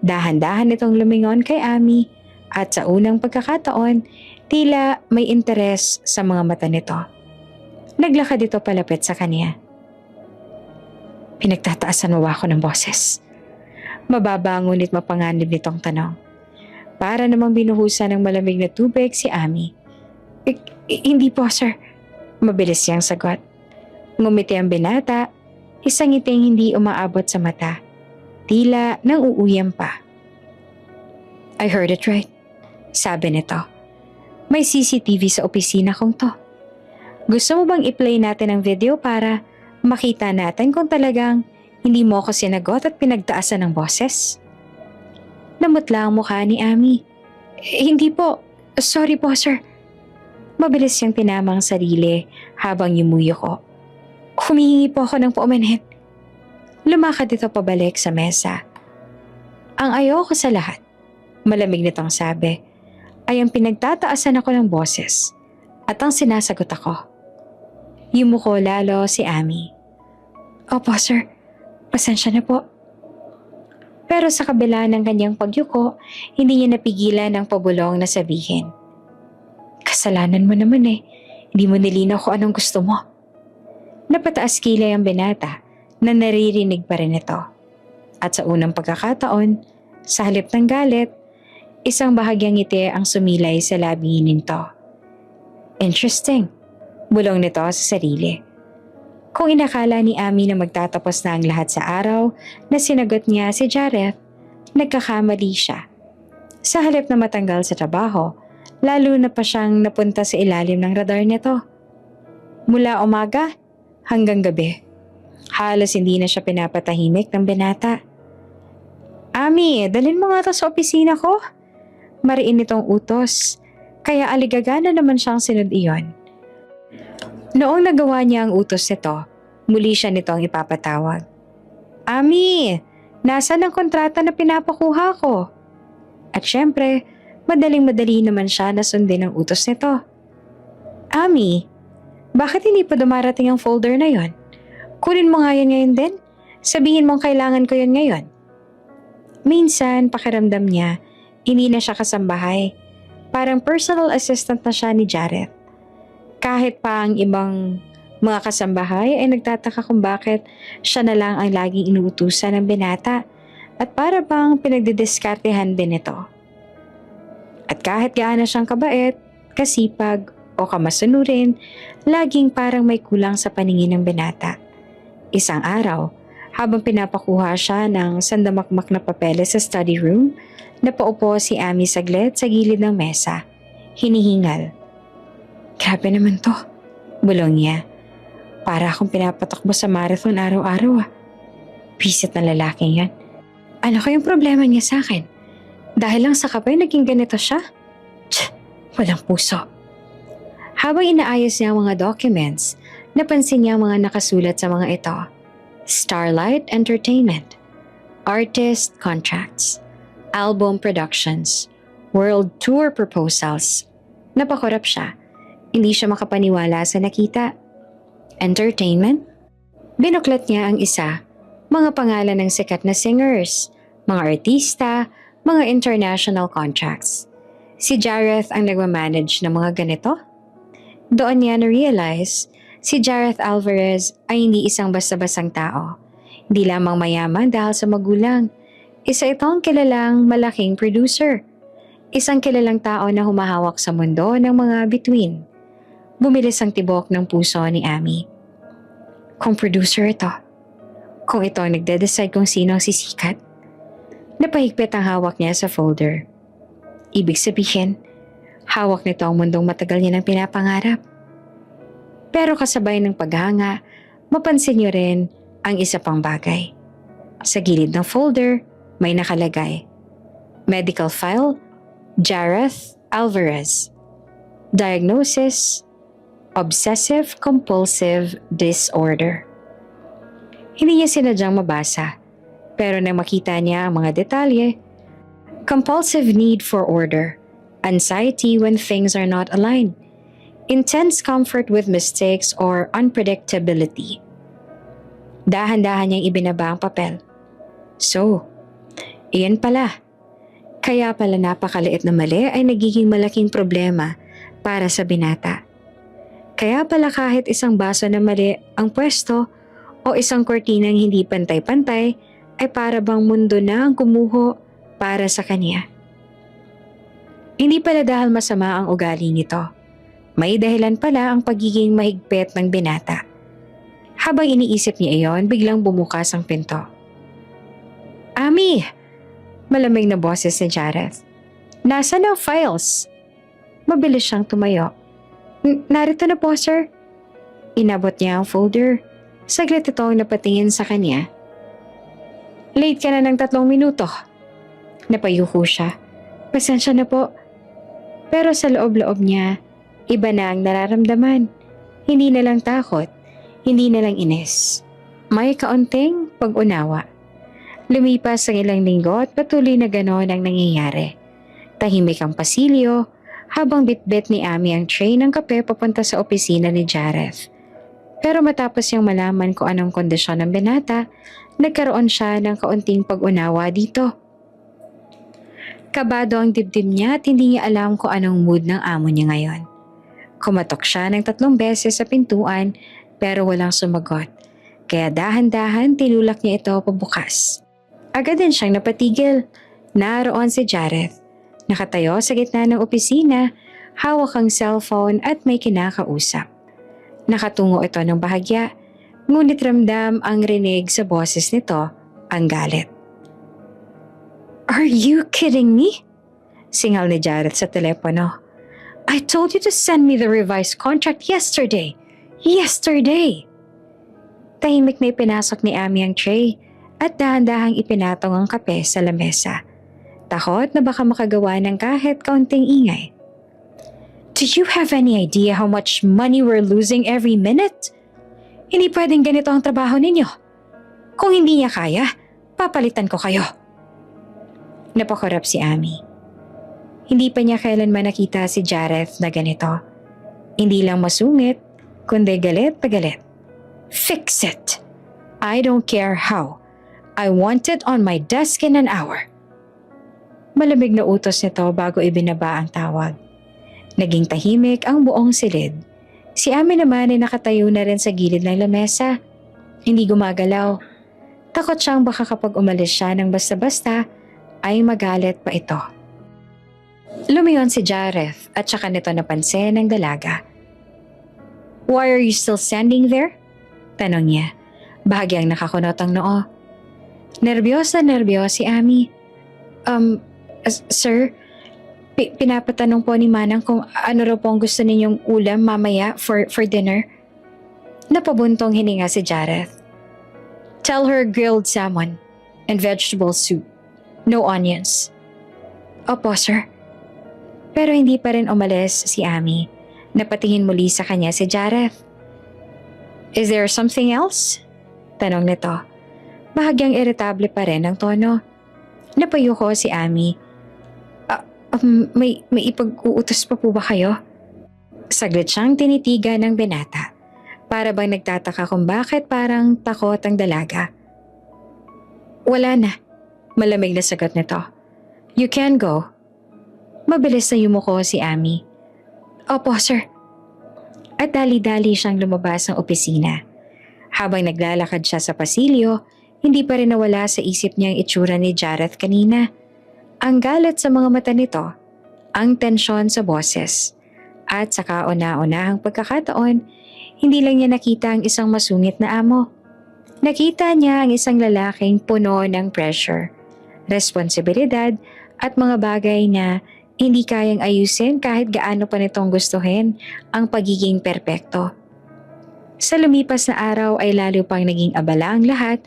Dahan-dahan itong lumingon kay Ami at sa unang pagkakataon, tila may interes sa mga mata nito. Naglakad ito palapit sa kanya. Pinagtataasan mo ba ako ng boses? Mababa ngunit mapanganib nitong tanong. Para namang binuhusan ng malamig na tubig si Ami. Hindi po sir. Mabilis siyang sagot. Ngumiti ang binata, isang ngiting hindi umaabot sa mata. Tila nang uuyam pa. I heard it right. Sabi nito. May CCTV sa opisina kong to. Gusto mo bang i-play natin ang video para makita natin kung talagang hindi mo ako sinagot at pinagtaasan ng boses? Namutla ang mukha ni Ami. Hindi po. Sorry po sir. Mabilis siyang tinamang sarili habang yumuyo ko. Humihingi po ako ng paumanhin. Lumakad ito pabalik sa mesa. Ang ayoko sa lahat, malamig nitong sabi, ay ang pinagtataasan ako ng boses at ang sinasagot ako. Yumuko lalo si Ami. Opo sir, pasensya na po. Pero sa kabila ng kanyang pagyuko, hindi niya napigilan ang pabulong na sabihin. Kasalanan mo naman eh, hindi mo nilinaw kung anong gusto mo. Napataas kilay ang binata na naririnig pa rin ito. At sa unang pagkakataon, sa halip ng galit, isang bahagyang ngiti ang sumilay sa labi nito. Interesting, bulong nito sa sarili. Kung inakala ni Ami na magtatapos na ang lahat sa araw na sinagot niya si Jareth, nagkakamali siya. Sa halip na matanggal sa trabaho, lalo na pa siyang napunta sa ilalim ng radar nito. Mula umaga hanggang gabi, halos hindi na siya pinapatahimik ng binata. Ami, dalhin mo nga to sa opisina ko. Mariin itong utos, kaya aligagana naman siyang sinod iyon. Noong nagawa niya ang utos nito, muli siya nitong ipapatawag. Ami, nasaan ang kontrata na pinapakuha ko? At syempre, madaling-madali naman siya na sundin ang utos nito. Ami, bakit hindi pa dumarating ang folder na yon? Kunin mo nga yan ngayon din. Sabihin mong kailangan ko yan ngayon. Minsan, pakiramdam niya, hindi na siya kasambahay. Parang personal assistant na siya ni Jareth. Kahit pa ang ibang mga kasambahay ay nagtataka kung bakit siya na lang ang laging inuutusan ng binata at para bang pinagdidiskartehan din ito. At kahit gaano siyang kabait, kasipag o kamasunurin, laging parang may kulang sa paningin ng binata. Isang araw, habang pinapakuha siya ng sandamakmak na papeles sa study room, napaupo si Amy saglit sa gilid ng mesa. Hinihingal. Grabe naman to, bulong niya. Para akong pinapatakbo sa marathon araw-araw ah. Pisit na lalaking yan. Ano kayong problema niya sa akin? Dahil lang sa kapay naging ganito siya? Tch, walang puso. Habang inaayos niya ang mga documents, napansin niya ang mga nakasulat sa mga ito. Starlight Entertainment, Artist Contracts, Album Productions, World Tour Proposals. Napakurap siya. Hindi siya makapaniwala sa nakita. Entertainment? Binuklat niya ang isa. Mga pangalan ng sikat na singers, mga artista, mga international contracts. Si Jareth ang nagmamanage ng mga ganito? Doon niya na-realize, si Jareth Alvarez ay hindi isang basta-bastang tao. Hindi lamang mayaman dahil sa magulang. Isa itong kilalang malaking producer. Isang kilalang tao na humahawak sa mundo ng mga bituin. Bumilis ang tibok ng puso ni Amy. Kung producer ito, kung ito ang nagde-decide kung sino ang sisikat, napahigpit ang hawak niya sa folder. Ibig sabihin, hawak nito ang mundong matagal niya nang pinapangarap. Pero kasabay ng paghanga, mapansin niyo rin ang isa pang bagay. Sa gilid ng folder, may nakalagay. Medical file, Jareth Alvarez. Diagnosis, Obsessive-compulsive disorder. Hindi niya sinadyang mabasa, pero nang makita niya ang mga detalye, compulsive need for order, anxiety when things are not aligned, intense comfort with mistakes or unpredictability. Dahan-dahan niyang ibinaba ang papel. So, iyan pala. Kaya pala napakaliit na mali ay nagiging malaking problema para sa binata. Kaya pala kahit isang baso na mali ang pwesto o isang kortinang hindi pantay-pantay ay para bang mundo na ang kumuho para sa kanya. Hindi pala dahil masama ang ugali nito. May dahilan pala ang pagiging mahigpit ng binata. Habang iniisip niya iyon, biglang bumukas ang pinto. Amy! Malamig na boses ni Jareth. Nasaan ang files? Mabilis siyang tumayo. Narito na po, sir. Inabot niya ang folder. Saglit itong napatingin sa kanya. Late ka na ng 3 minuto. Napayuko siya. Pasensya na po. Pero sa loob-loob niya, iba na ang nararamdaman. Hindi na lang takot. Hindi na lang inis. May kaunting pag-unawa. Lumipas ang ilang linggo at patuloy na gano'n ang nangyayari. Tahimik ang pasilyo, habang bitbit ni Amy ang tray ng kape papunta sa opisina ni Jareth. Pero matapos niyang malaman kung anong kondisyon ng binata, nagkaroon siya ng kaunting pag-unawa dito. Kabado ang dibdib niya at hindi niya alam kung anong mood ng amo niya ngayon. Kumatok siya ng 3 beses sa pintuan pero walang sumagot. Kaya dahan-dahan tinulak niya ito pabukas. Agad din siyang napatigil. Naroon si Jareth. Nakatayo sa gitna ng opisina, hawak ang cellphone at may kinakausap. Nakatungo ito ng bahagya, ngunit ramdam ang rinig sa boses nito, ang galit. Are you kidding me? Singal ni Jareth sa telepono. I told you to send me the revised contract yesterday. Yesterday! Tahimik na ipinasok ni Amy ang tray at dahan-dahang ipinatong ang kape sa lamesa. Takot na baka makagawa ng kahit kaunting ingay. Do you have any idea how much money we're losing every minute? Hindi pwedeng ganito ang trabaho ninyo. Kung hindi niya kaya, papalitan ko kayo. Napakurap si Amy. Hindi pa niya kailanman nakita si Jareth na ganito. Hindi lang masungit, kundi galit na galit. Fix it! I don't care how. I want it on my desk in an hour. Malamig na utos nito bago ibinaba ang tawag. Naging tahimik ang buong silid. Si Amy naman ay nakatayo na rin sa gilid ng lamesa. Hindi gumagalaw. Takot siyang baka kapag umalis siya ng basta-basta ay magalit pa ito. Lumingon si Jareth at saka nito napansin ng dalaga. "Why are you still standing there?" Tanong niya. Bahagyang nakakunot ang noo. Nerbyos si Ami. Sir, pinapatanong po ni Manang kung ano raw po ang gusto ninyong ulam mamaya for dinner. Napabuntong hininga si Jareth. "Tell her grilled salmon and vegetable soup. No onions." "Opo, sir." Pero hindi pa rin umalis si Ami. Napatingin muli sa kanya si Jareth. "Is there something else?" Tanong nito. Bahagyang iritable pa rin ang tono. Napayuko si Ami. May ipag-uutos pa po ba kayo?" Saglit siyang tinitigan ng binata. Para bang nagtataka kung bakit parang takot ang dalaga. "Wala na," malamig na sagot nito. "You can go." Mabilis na yumuko si Ami. "Opo, sir." At dali-dali siyang lumabas ng opisina. Habang naglalakad siya sa pasilyo, hindi pa rin nawala sa isip niya ang itsura ni Jareth kanina. Ang galit sa mga mata nito, ang tensyon sa boses, at sa kauna-unahang pagkakataon, hindi lang niya nakita ang isang masungit na amo. Nakita niya ang isang lalaking puno ng pressure, responsibilidad at mga bagay na hindi kayang ayusin kahit gaano pa nitong gustuhin ang pagiging perpekto. Sa lumipas na araw ay lalo pang naging abala ang lahat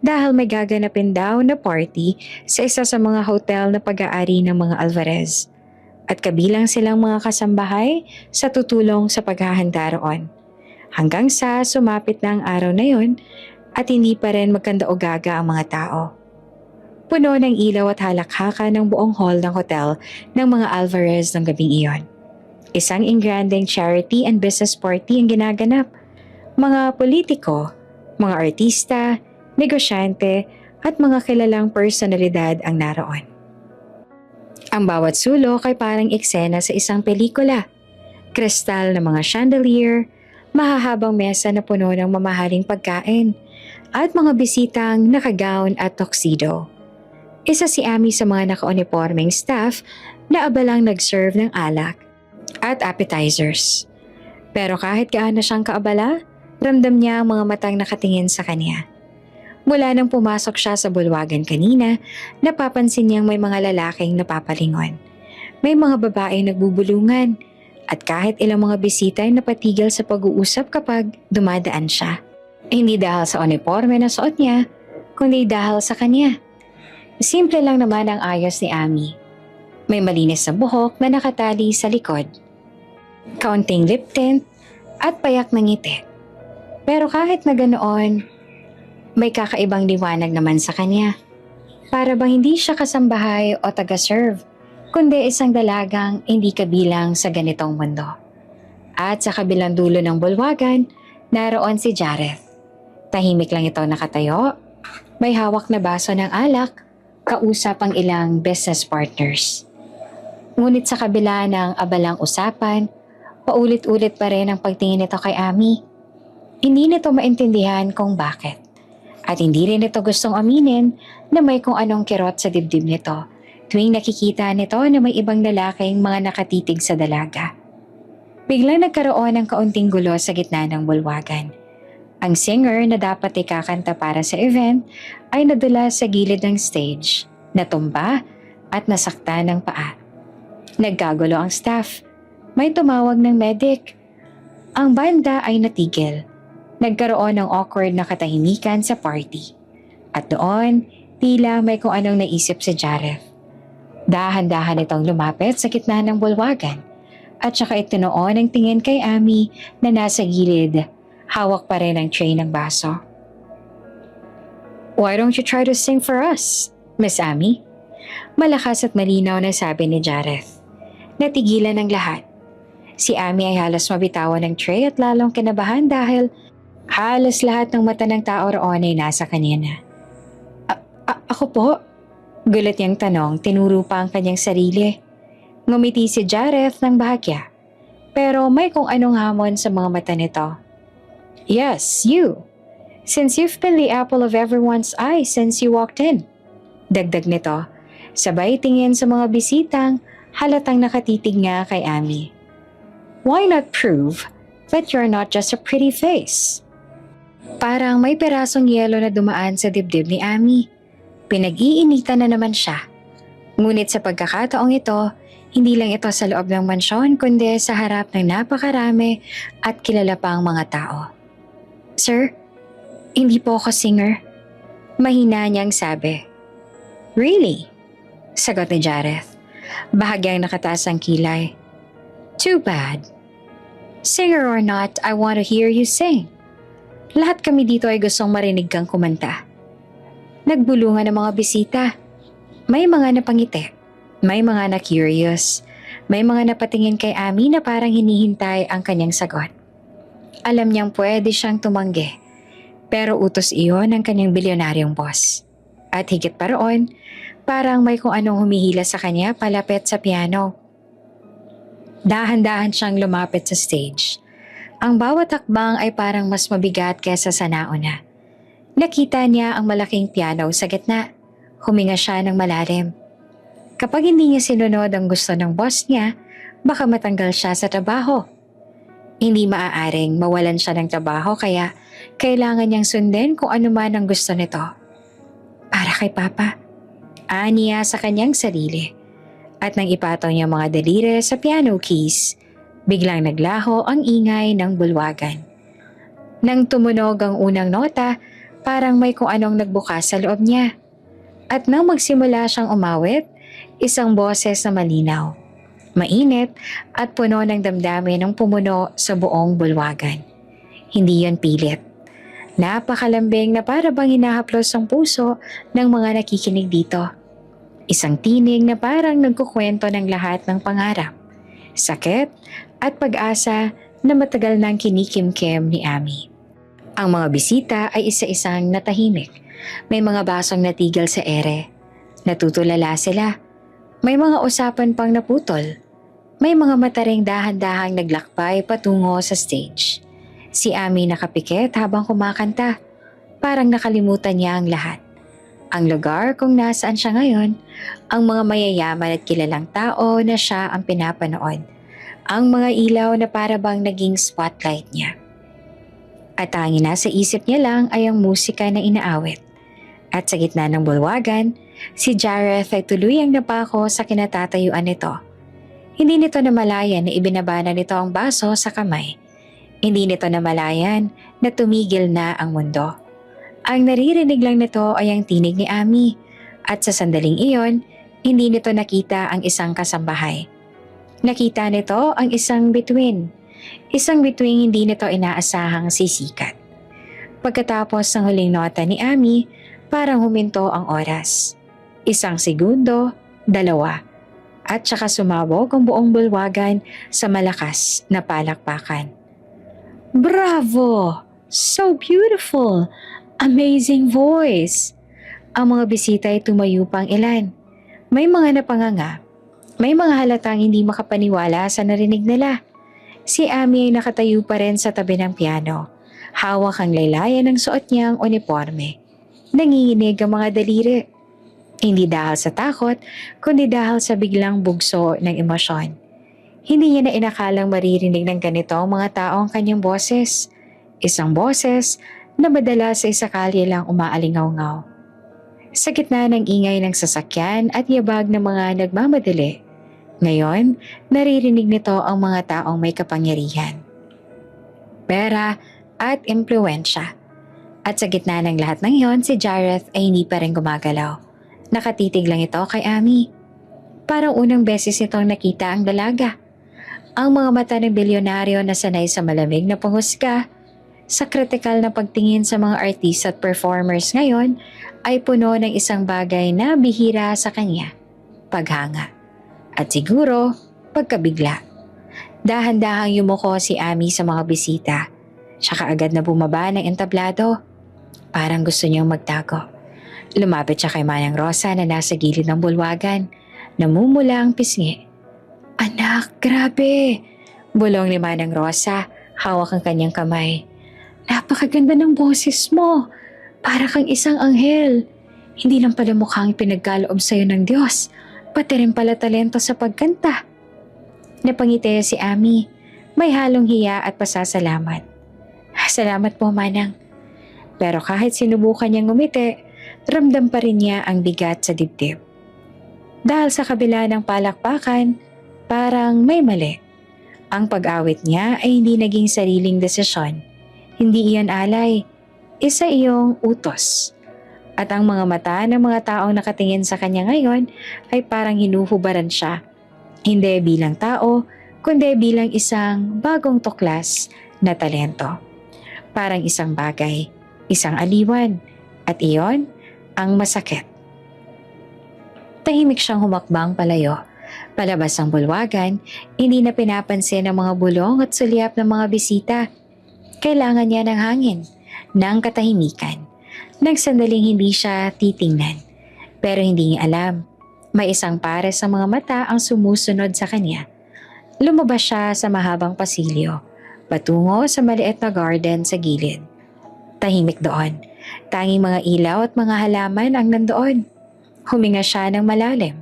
dahil may gaganapin daw na party sa isa sa mga hotel na pag-aari ng mga Alvarez. At kabilang silang mga kasambahay sa tutulong sa paghahanda roon. Hanggang sa sumapit na ang araw na yon at hindi pa rin magkanda-o-gaga ang mga tao. Puno ng ilaw at halakhaka ng buong hall ng hotel ng mga Alvarez ng gabing iyon. Isang ingranding charity and business party ang ginaganap. Mga politiko, mga artista, negosyante at mga kilalang personalidad ang naroon. Ang bawat sulok ay parang eksena sa isang pelikula. Kristal na mga chandelier, mahahabang mesa na puno ng mamahaling pagkain, at mga bisitang nakagown at tuxedo. Isa si Ami sa mga naka-uniforming staff na abalang nag-serve ng alak at appetizers. Pero kahit gaano siyang kaabala, ramdam niya ang mga matang nakatingin sa kanya. Mula nang pumasok siya sa bulwagan kanina, napapansin niyang may mga lalaking napapalingon. May mga babaeng nagbubulungan at kahit ilang mga bisita ay napatigil sa pag-uusap kapag dumadaan siya. Hindi dahil sa uniforme na suot niya, kundi dahil sa kanya. Simple lang naman ang ayos ni Ami. May malinis na buhok na nakatali sa likod, kaunting lip tint at payak na ngiti. Pero kahit na ganoon, may kakaibang liwanag naman sa kanya. Para bang hindi siya kasambahay o taga-serve, kundi isang dalagang hindi kabilang sa ganitong mundo. At sa kabilang dulo ng bulwagan, naroon si Jareth. Tahimik lang ito nakatayo, may hawak na baso ng alak, kausap ang ilang business partners. Ngunit sa kabila ng abalang usapan, paulit-ulit pa rin ang pagtingin nito kay Ami. Hindi nito maintindihan kung bakit. At hindi rin ito gustong aminin na may kung anong kirot sa dibdib nito tuwing nakikita nito na may ibang lalaking mga nakatitig sa dalaga. Biglang nagkaroon ng kaunting gulo sa gitna ng bulwagan. Ang singer na dapat ay kakanta para sa event ay nadala sa gilid ng stage, natumba at nasakta ng paa. Nagkagulo ang staff. May tumawag ng medic. Ang banda ay natigil. Nagkaroon ng awkward na katahimikan sa party. At doon, tila may kung anong naisip si Jareth. Dahan-dahan itong lumapit sa gitna ng bulwagan at saka itinuon ang tingin kay Ami na nasa gilid, hawak pa rin ang tray ng baso. "Why don't you try to sing for us, Miss Ami?" Malakas at malinaw na sabi ni Jareth. Natigilan ang lahat. Si Ami ay halos mabitawan ng tray at lalong kinabahan dahil halos lahat ng mata ng tao roon ay nasa kanya na. Ako po?" Gulat niyang tanong, tinuro pa ang kanyang sarili. Ngumiti si Jareth ng bahagya, pero may kung anong hamon sa mga mata nito. "Yes, you. Since you've been the apple of everyone's eye since you walked in. Dagdag nito, sabay tingin sa mga bisitang halatang nakatitig nga kay Ami. Why not prove that you're not just a pretty face? Parang may perasong yelo na dumaan sa dibdib ni Ami. Pinag-iinitan na naman siya. Ngunit sa pagkakataong ito, hindi lang ito sa loob ng mansyon kundi sa harap ng napakarami at kilala pang mga tao. Sir, hindi po ako singer. Mahina niyang sabi. Really? Sagot ni Jareth. Bahagyang nakataas ang kilay. Too bad. Singer or not, I want to hear you sing. Lahat kami dito ay gustong marinig kang kumanta. Nagbulungan ang mga bisita. May mga napangiti, may mga na-curious, may mga napatingin kay Ami na parang hinihintay ang kanyang sagot. Alam niyang pwede siyang tumanggi, pero utos iyon ng kanyang bilyonaryong boss. At higit pa roon, parang may kung anong humihila sa kanya palapit sa piano. Dahan-dahan siyang lumapit sa stage. Ang bawat hakbang ay parang mas mabigat kaysa sa nauna. Nakita niya ang malaking piano sa gitna. Huminga siya ng malalim. Kapag hindi niya sinunod ang gusto ng boss niya, baka matanggal siya sa trabaho. Hindi maaaring mawalan siya ng trabaho kaya kailangan niyang sundin kung ano man ang gusto nito. Para kay Papa, aniya sa kanyang sarili. At nang ipataw niya mga daliri sa piano keys, biglang naglaho ang ingay ng bulwagan. Nang tumunog ang unang nota, parang may kung anong nagbukas sa loob niya. At nang magsimula siyang umawit, isang boses na malinaw, mainit at puno ng damdamin ang pumuno sa buong bulwagan. Hindi yon pilit. Napakalambing na para bang hinahaplos ang puso ng mga nakikinig dito. Isang tinig na parang nagkukwento ng lahat ng pangarap, sakit at pag-asa na matagal nang kinikimkim ni Ami. Ang mga bisita ay isa-isang natahimik. May mga basong natigil sa ere. Natutulala sila. May mga usapan pang naputol. May mga mata ring dahan-dahang naglakbay patungo sa stage. Si Ami nakapikit habang kumakanta. Parang nakalimutan niya ang lahat. Ang lugar kung nasaan siya ngayon, ang mga mayayaman at kilalang tao na siya ang pinapanood. Ang mga ilaw na para bang naging spotlight niya. At tanging nasa isip niya lang ay ang musika na inaawit. At sa gitna ng bulwagan, si Jareth ay tuluyang napako sa kinatatayuan nito. Hindi nito namalayan na ibinabana nito ang baso sa kamay. Hindi nito namalayan na tumigil na ang mundo. Ang naririnig lang nito ay ang tinig ni Ami. At sa sandaling iyon, hindi nito nakita ang isang kasambahay. Nakita nito ang isang bituin. Isang bituing hindi nito inaasahang sisikat. Pagkatapos ng huling nota ni Ami, parang huminto ang oras. 1 segundo, 2, at saka sumabog ang buong bulwagan sa malakas na palakpakan. Bravo! So beautiful! Amazing voice! Ang mga bisita ay tumayo pang ilan. May mga napanganga. May mga halatang hindi makapaniwala sa narinig nila. Si Ami ay nakatayo pa rin sa tabi ng piano. Hawak ang laylayan ng suot niyang uniforme. Nanginginig ang mga daliri. Hindi dahil sa takot, kundi dahil sa biglang bugso ng emosyon. Hindi niya na inakalang maririnig ng ganito ang mga taong kanyang boses. Isang boses na madalas ay sakali lang umaalingaw-ngaw. Sa gitna ng ingay ng sasakyan at yabag ng mga nagmamadali, ngayon naririnig nito ang mga taong may kapangyarihan, pera at impluwensya. At sa gitna ng lahat ng iyon, si Jareth ay hindi pa rin gumagalaw. Nakatitig lang ito kay Ami. Parang unang beses nitong nakita ang dalaga. Ang mga mata ng bilyonaryo na sanay sa malamig na panghusga, sa kritikal na pagtingin sa mga artist at performers ngayon, ay puno ng isang bagay na bihira sa kanya, paghanga. At siguro, pagkabigla. Dahan-dahang yumuko si Ami sa mga bisita. Siya kaagad na bumaba ng entablado. Parang gusto niyang magtago. Lumapit siya kay Manang Rosa na nasa gilid ng bulwagan. Namumula ang pisngi. Anak, grabe! Bulong ni Manang Rosa, hawak ang kanyang kamay. Napakaganda ng boses mo. Para kang isang anghel. Hindi lang pala mukhang pinagkaloob sa'yo ng Diyos, pati rin pala talento sa pagkanta. Napangiti si Ami. May halong hiya at pasasalamat. Salamat po, Manang. Pero kahit sinubukan niyang ngumiti, ramdam pa rin niya ang bigat sa dibdib. Dahil sa kabila ng palakpakan, parang may mali. Ang pag-awit niya ay hindi naging sariling desisyon. Hindi iyon alay. Isa iyong utos. At ang mga mata ng mga taong nakatingin sa kanya ngayon ay parang hinuhubaran siya. Hindi bilang tao, kundi bilang isang bagong tuklas na talento. Parang isang bagay, isang aliwan, at iyon ang masakit. Tahimik siyang humakbang palayo. Palabas ang bulwagan, hindi na pinapansin ang mga bulong at sulyap ng mga bisita. Kailangan niya ng hangin, ng katahimikan. Nagsandaling hindi siya titingnan. Pero hindi niya alam, may isang pares sa mga mata ang sumusunod sa kanya. Lumabas siya sa mahabang pasilyo, patungo sa maliit na garden sa gilid. Tahimik doon. Tanging mga ilaw at mga halaman ang nandoon. Huminga siya ng malalim.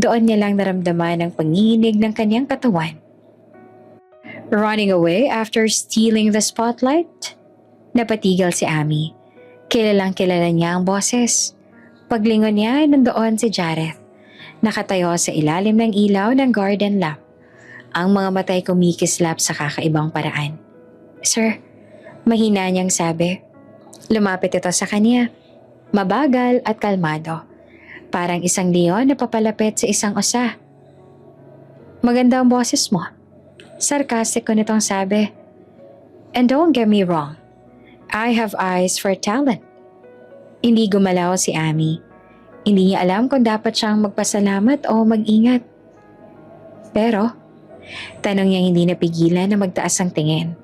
Doon niya lang naramdaman ang panginginig ng kanyang katawan. Running away after stealing the spotlight? Napatigil si Ami. Kilalang kilala niya ang boses. Paglingon niya ay nandoon si Jareth. Nakatayo sa ilalim ng ilaw ng garden lamp. Ang mga matay kumikislap sa kakaibang paraan. Sir, mahina niyang sabi. Lumapit ito sa kanya. Mabagal at kalmado. Parang isang leon na papalapit sa isang osa. Maganda ang boses mo. Sarcastic ko nitong sabi. And don't get me wrong. I have eyes for talent. Hindi gumalaw si Ami. Hindi niya alam kung dapat siyang magpasalamat o mag-ingat. Pero, tanong niya hindi napigilan na magtaas ang tingin.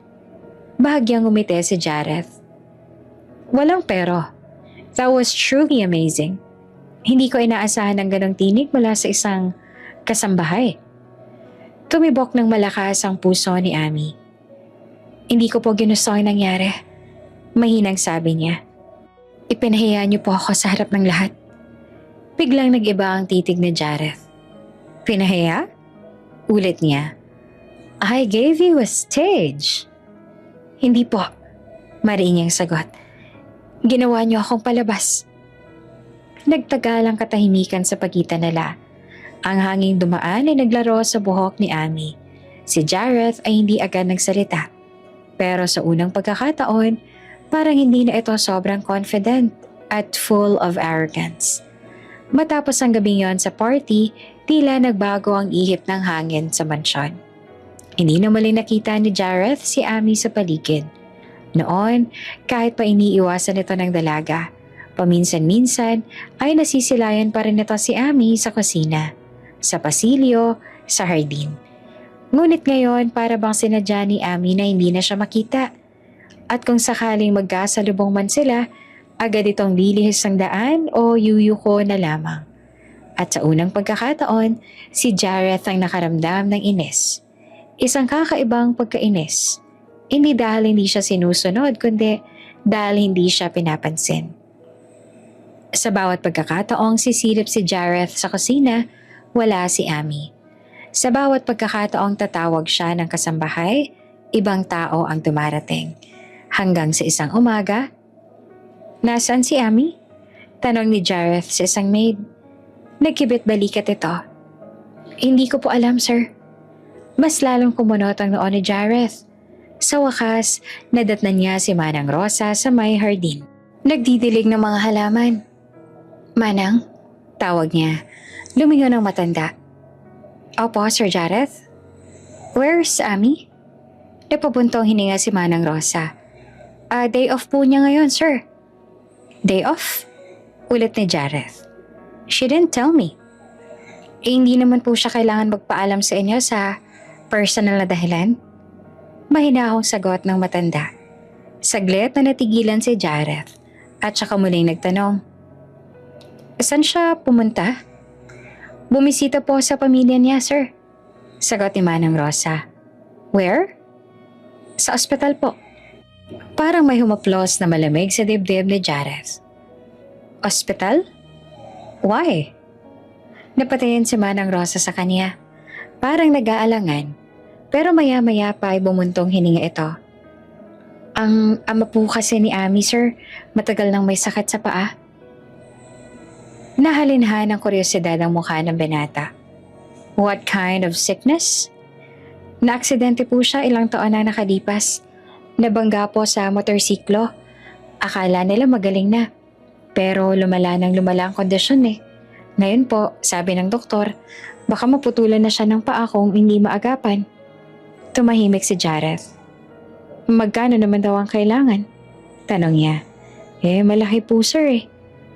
Bahagyang umiti si Jareth. Walang pero. That was truly amazing. Hindi ko inaasahan ng ganong tinig mula sa isang kasambahay. Tumibok ng malakas ang puso ni Ami. Hindi ko po ginusto ang nangyari. Mahinang sabi niya. Ipinahiya niyo po ako sa harap ng lahat. Biglang nag-iba ang titig ni Jareth. Pinahiya? Ulit niya. I gave you a stage. Hindi po. Mariin niyang sagot. Ginawa niyo akong palabas. Nagtagal ang katahimikan sa pagitan nila. Ang hanging dumaan ay naglaro sa buhok ni Ami. Si Jareth ay hindi agad nagsalita. Pero sa unang pagkakataon, parang hindi na ito sobrang confident at full of arrogance. Matapos ang gabing yon sa party, tila nagbago ang ihip ng hangin sa mansyon. Hindi na muli nakita ni Jareth si Ami sa paligid. Noon, kahit pa iniiwasan ito ng dalaga, paminsan-minsan ay nasisilayan pa rin ito si Ami sa kusina, sa pasilyo, sa hardin. Ngunit ngayon para bang sinadya ni Ami na hindi na siya makita. At kung sakaling magkasalubong man sila, agad itong lilihis ang daan o yuyuko na lamang. At sa unang pagkakataon, si Jareth ang nakaramdam ng inis. Isang kakaibang pagkainis. Hindi dahil hindi siya sinusunod, kundi dahil hindi siya pinapansin. Sa bawat pagkakataong sisilip si Jareth sa kusina, wala si Ami. Sa bawat pagkakataong tatawag siya ng kasambahay, ibang tao ang dumarating. Hanggang sa isang umaga, nasaan si Ami? Tanong ni Jareth sa isang maid. Nagkibit balikat ito. Hindi ko po alam, sir. Mas lalong kumunot ang noon ni Jareth. Sa wakas, nadatnan niya si Manang Rosa sa may hardin. Nagdidilig ng mga halaman. Manang? Tawag niya. Lumingon ang matanda. Opo, Sir Jareth. Where's Ami? Napabuntong hininga si Manang Rosa. Day off po niya ngayon, sir. Day off? Ulit ni Jareth. She didn't tell me. Hindi naman po siya kailangan magpaalam sa inyo sa personal na dahilan. Mahinahong sagot ng matanda. Saglit na natigilan si Jareth at saka muling nagtanong. Saan siya pumunta? Bumisita po sa pamilya niya, sir. Sagot ni Manang Rosa. Where? Sa ospital po. Parang may humaplos na malamig sa dibdib ni Jareth. Ospital? Why? Napatingin si Manang Rosa sa kanya. Parang nag-aalangan. Pero maya-maya pa ay bumuntong hininga ito. Ang ama po kasi ni Ami, sir, matagal nang may sakit sa paa. Nahalinhan ng kuryosidad ang mukha ng binata. What kind of sickness? Naaksidente po siya ilang taon na nakalipas. Nabangga po sa motorsiklo. Akala nila magaling na. Pero lumala ng lumala ang kondisyon eh. Ngayon po, sabi ng doktor, baka maputulan na siya ng paa kung hindi maagapan. Tumahimik si Jareth. Magkano naman daw ang kailangan? Tanong niya. Malaki po sir eh.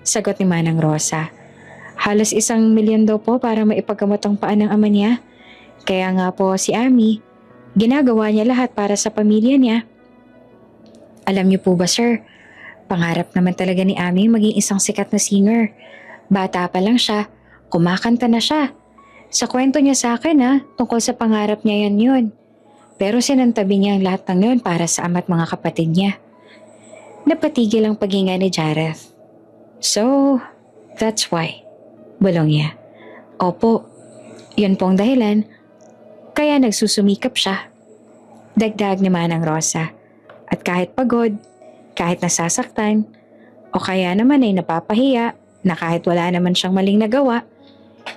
Sagot ni Manang Rosa. Halos 1,000,000 daw po para maipagkamot ang paa ng ama niya. Kaya nga po si Ami, ginagawa niya lahat para sa pamilya niya. Alam niyo po ba sir, pangarap naman talaga ni Ami maging isang sikat na singer. Bata pa lang siya, kumakanta na siya. Sa kwento niya sa akin tungkol sa pangarap niya yun. Pero sinantabi niya ang lahat ng yun para sa ama at mga kapatid niya. Napatigil ang paghinga ni Jareth. So, that's why. Bulong niya. Opo, yun pong dahilan. Kaya nagsusumikap siya. Dagdag ni Manang Rosa. At kahit pagod, kahit nasasaktan, o kaya naman ay napapahiya na kahit wala naman siyang maling nagawa,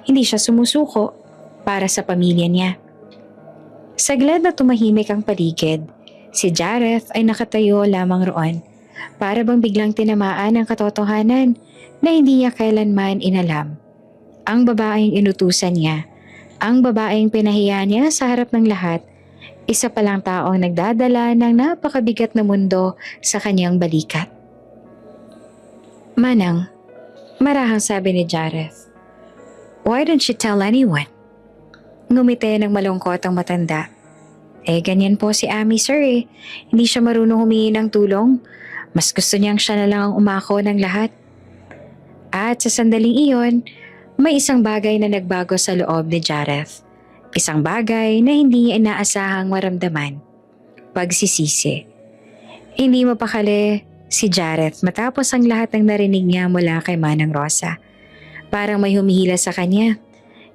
hindi siya sumusuko para sa pamilya niya. Saglit na tumahimik ang paligid, si Jareth ay nakatayo lamang roon para bang biglang tinamaan ng katotohanan na hindi niya kailanman inalam. Ang babaeng inutusan niya, ang babaeng pinahiya niya sa harap ng lahat, isa palang taong nagdadala ng napakabigat na mundo sa kanyang balikat. Manang, marahang sabi ni Jareth, why don't you tell anyone? Ngumiti ng malungkot ang matanda. Ganyan po si Ami sir eh. Hindi siya marunong humingi ng tulong. Mas gusto niyang siya na lang ang umako ng lahat. At sa sandaling iyon, may isang bagay na nagbago sa loob ni Jareth. Isang bagay na hindi niya inaasahang maramdaman. Pagsisisi. Hindi mapakali si Jareth matapos ang lahat ng narinig niya mula kay Manang Rosa. Parang may humihila sa kanya.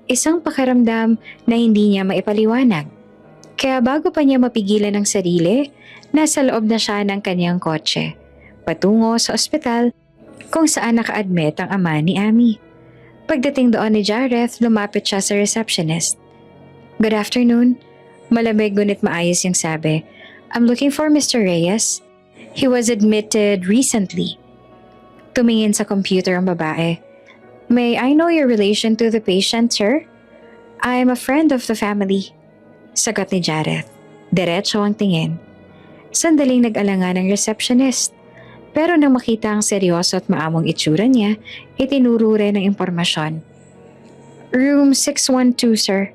Isang pakiramdam na hindi niya maipaliwanag. Kaya bago pa niya mapigilan ang sarili, nasa loob na siya ng kanyang kotse, patungo sa ospital kung saan naka-admit ang ama ni Ami. Pagdating doon ni Jareth, lumapit siya sa receptionist. Good afternoon. Malamig ngunit maayos yung sabi. I'm looking for Mr. Reyes. He was admitted recently. Tumingin sa computer ang babae. May I know your relation to the patient, sir? I'm a friend of the family. Sagot ni Jareth. Diretso ang tingin. Sandaling nag-alangan ang receptionist. Pero nang makita ang seryoso at maamong itsura niya, itinuro rin ang impormasyon. Room 612, sir.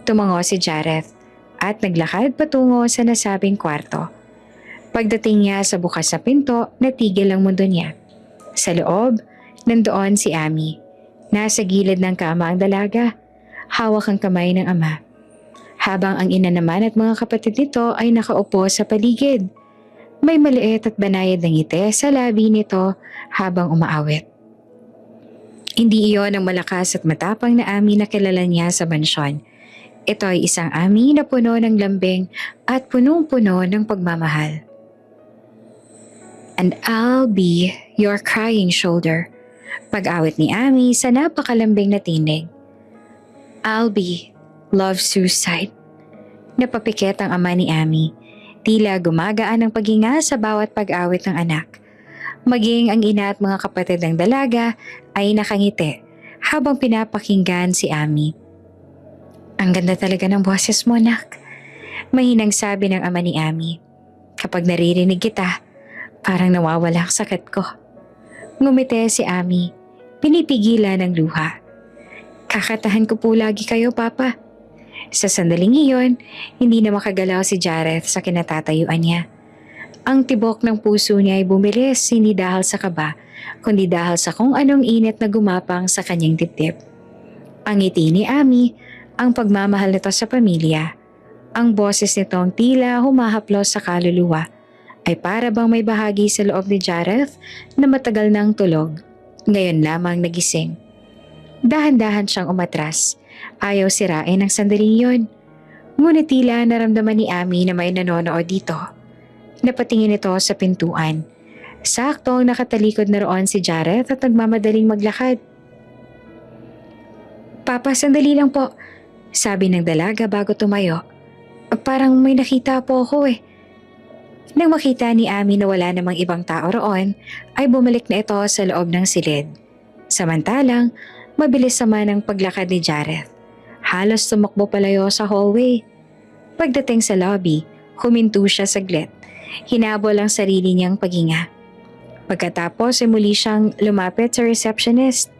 Tumango si Jareth at naglakad patungo sa nasabing kwarto. Pagdating niya sa bukas na pinto, natigil ang mundo niya. Sa loob, nandoon si Ami. Nasa gilid ng kama ang dalaga. Hawak ang kamay ng ama. Habang ang ina naman at mga kapatid nito ay nakaupo sa paligid. May maliit at banayad na ngiti sa labi nito habang umaawit. Hindi iyon ang malakas at matapang na Ami na kilala niya sa mansyon. Ito ay isang Ami na puno ng lambing at punong-puno ng pagmamahal. And I'll be your crying shoulder. Pag-awit ni Ami sa napakalambing na tinig. I'll be love suicide. Napapikit ang ama ni Ami. Tila gumagaan ang paghinga sa bawat pag-awit ng anak. Maging ang ina at mga kapatid ng dalaga ay nakangiti habang pinapakinggan si Ami. Ang ganda talaga ng boses mo, anak. Mahinang sabi ng ama ni Ami. Kapag naririnig kita, parang nawawala ang sakit ko. Ngumiti si Ami. Pinipigilan ng luha. Kakatahan ko po lagi kayo, Papa. Sa sandaling iyon, hindi na makagalaw si Jareth sa kinatatayuan niya. Ang tibok ng puso niya ay bumilis hindi dahil sa kaba, kundi dahil sa kung anong init na gumapang sa kanyang dibdib. Ang ngiti ni Ami, ang pagmamahal nito sa pamilya, ang boses nitong tila humahaplos sa kaluluwa, ay para bang may bahagi sa loob ni Jareth na matagal nang tulog. Ngayon lamang nagising. Dahan-dahan siyang umatras. Ayaw sirain ang sandaling yon. Ngunit tila naramdaman ni Amy na may nanonood dito. Napatingin ito sa pintuan. Saktong nakatalikod na roon si Jareth at nagmamadaling maglakad. "Papa, sandali lang po," sabi ng dalaga bago tumayo. "Parang may nakita po ako eh." Nang makita ni Amy na wala namang ibang tao roon, ay bumalik na ito sa loob ng silid. Samantalang, mabilis naman ang paglakad ni Jareth. Halos tumakbo palayo sa hallway. Pagdating sa lobby, huminto siya saglit. Hinabol ang sarili niyang paghinga. Pagkatapos ay muli siyang lumapit sa receptionist.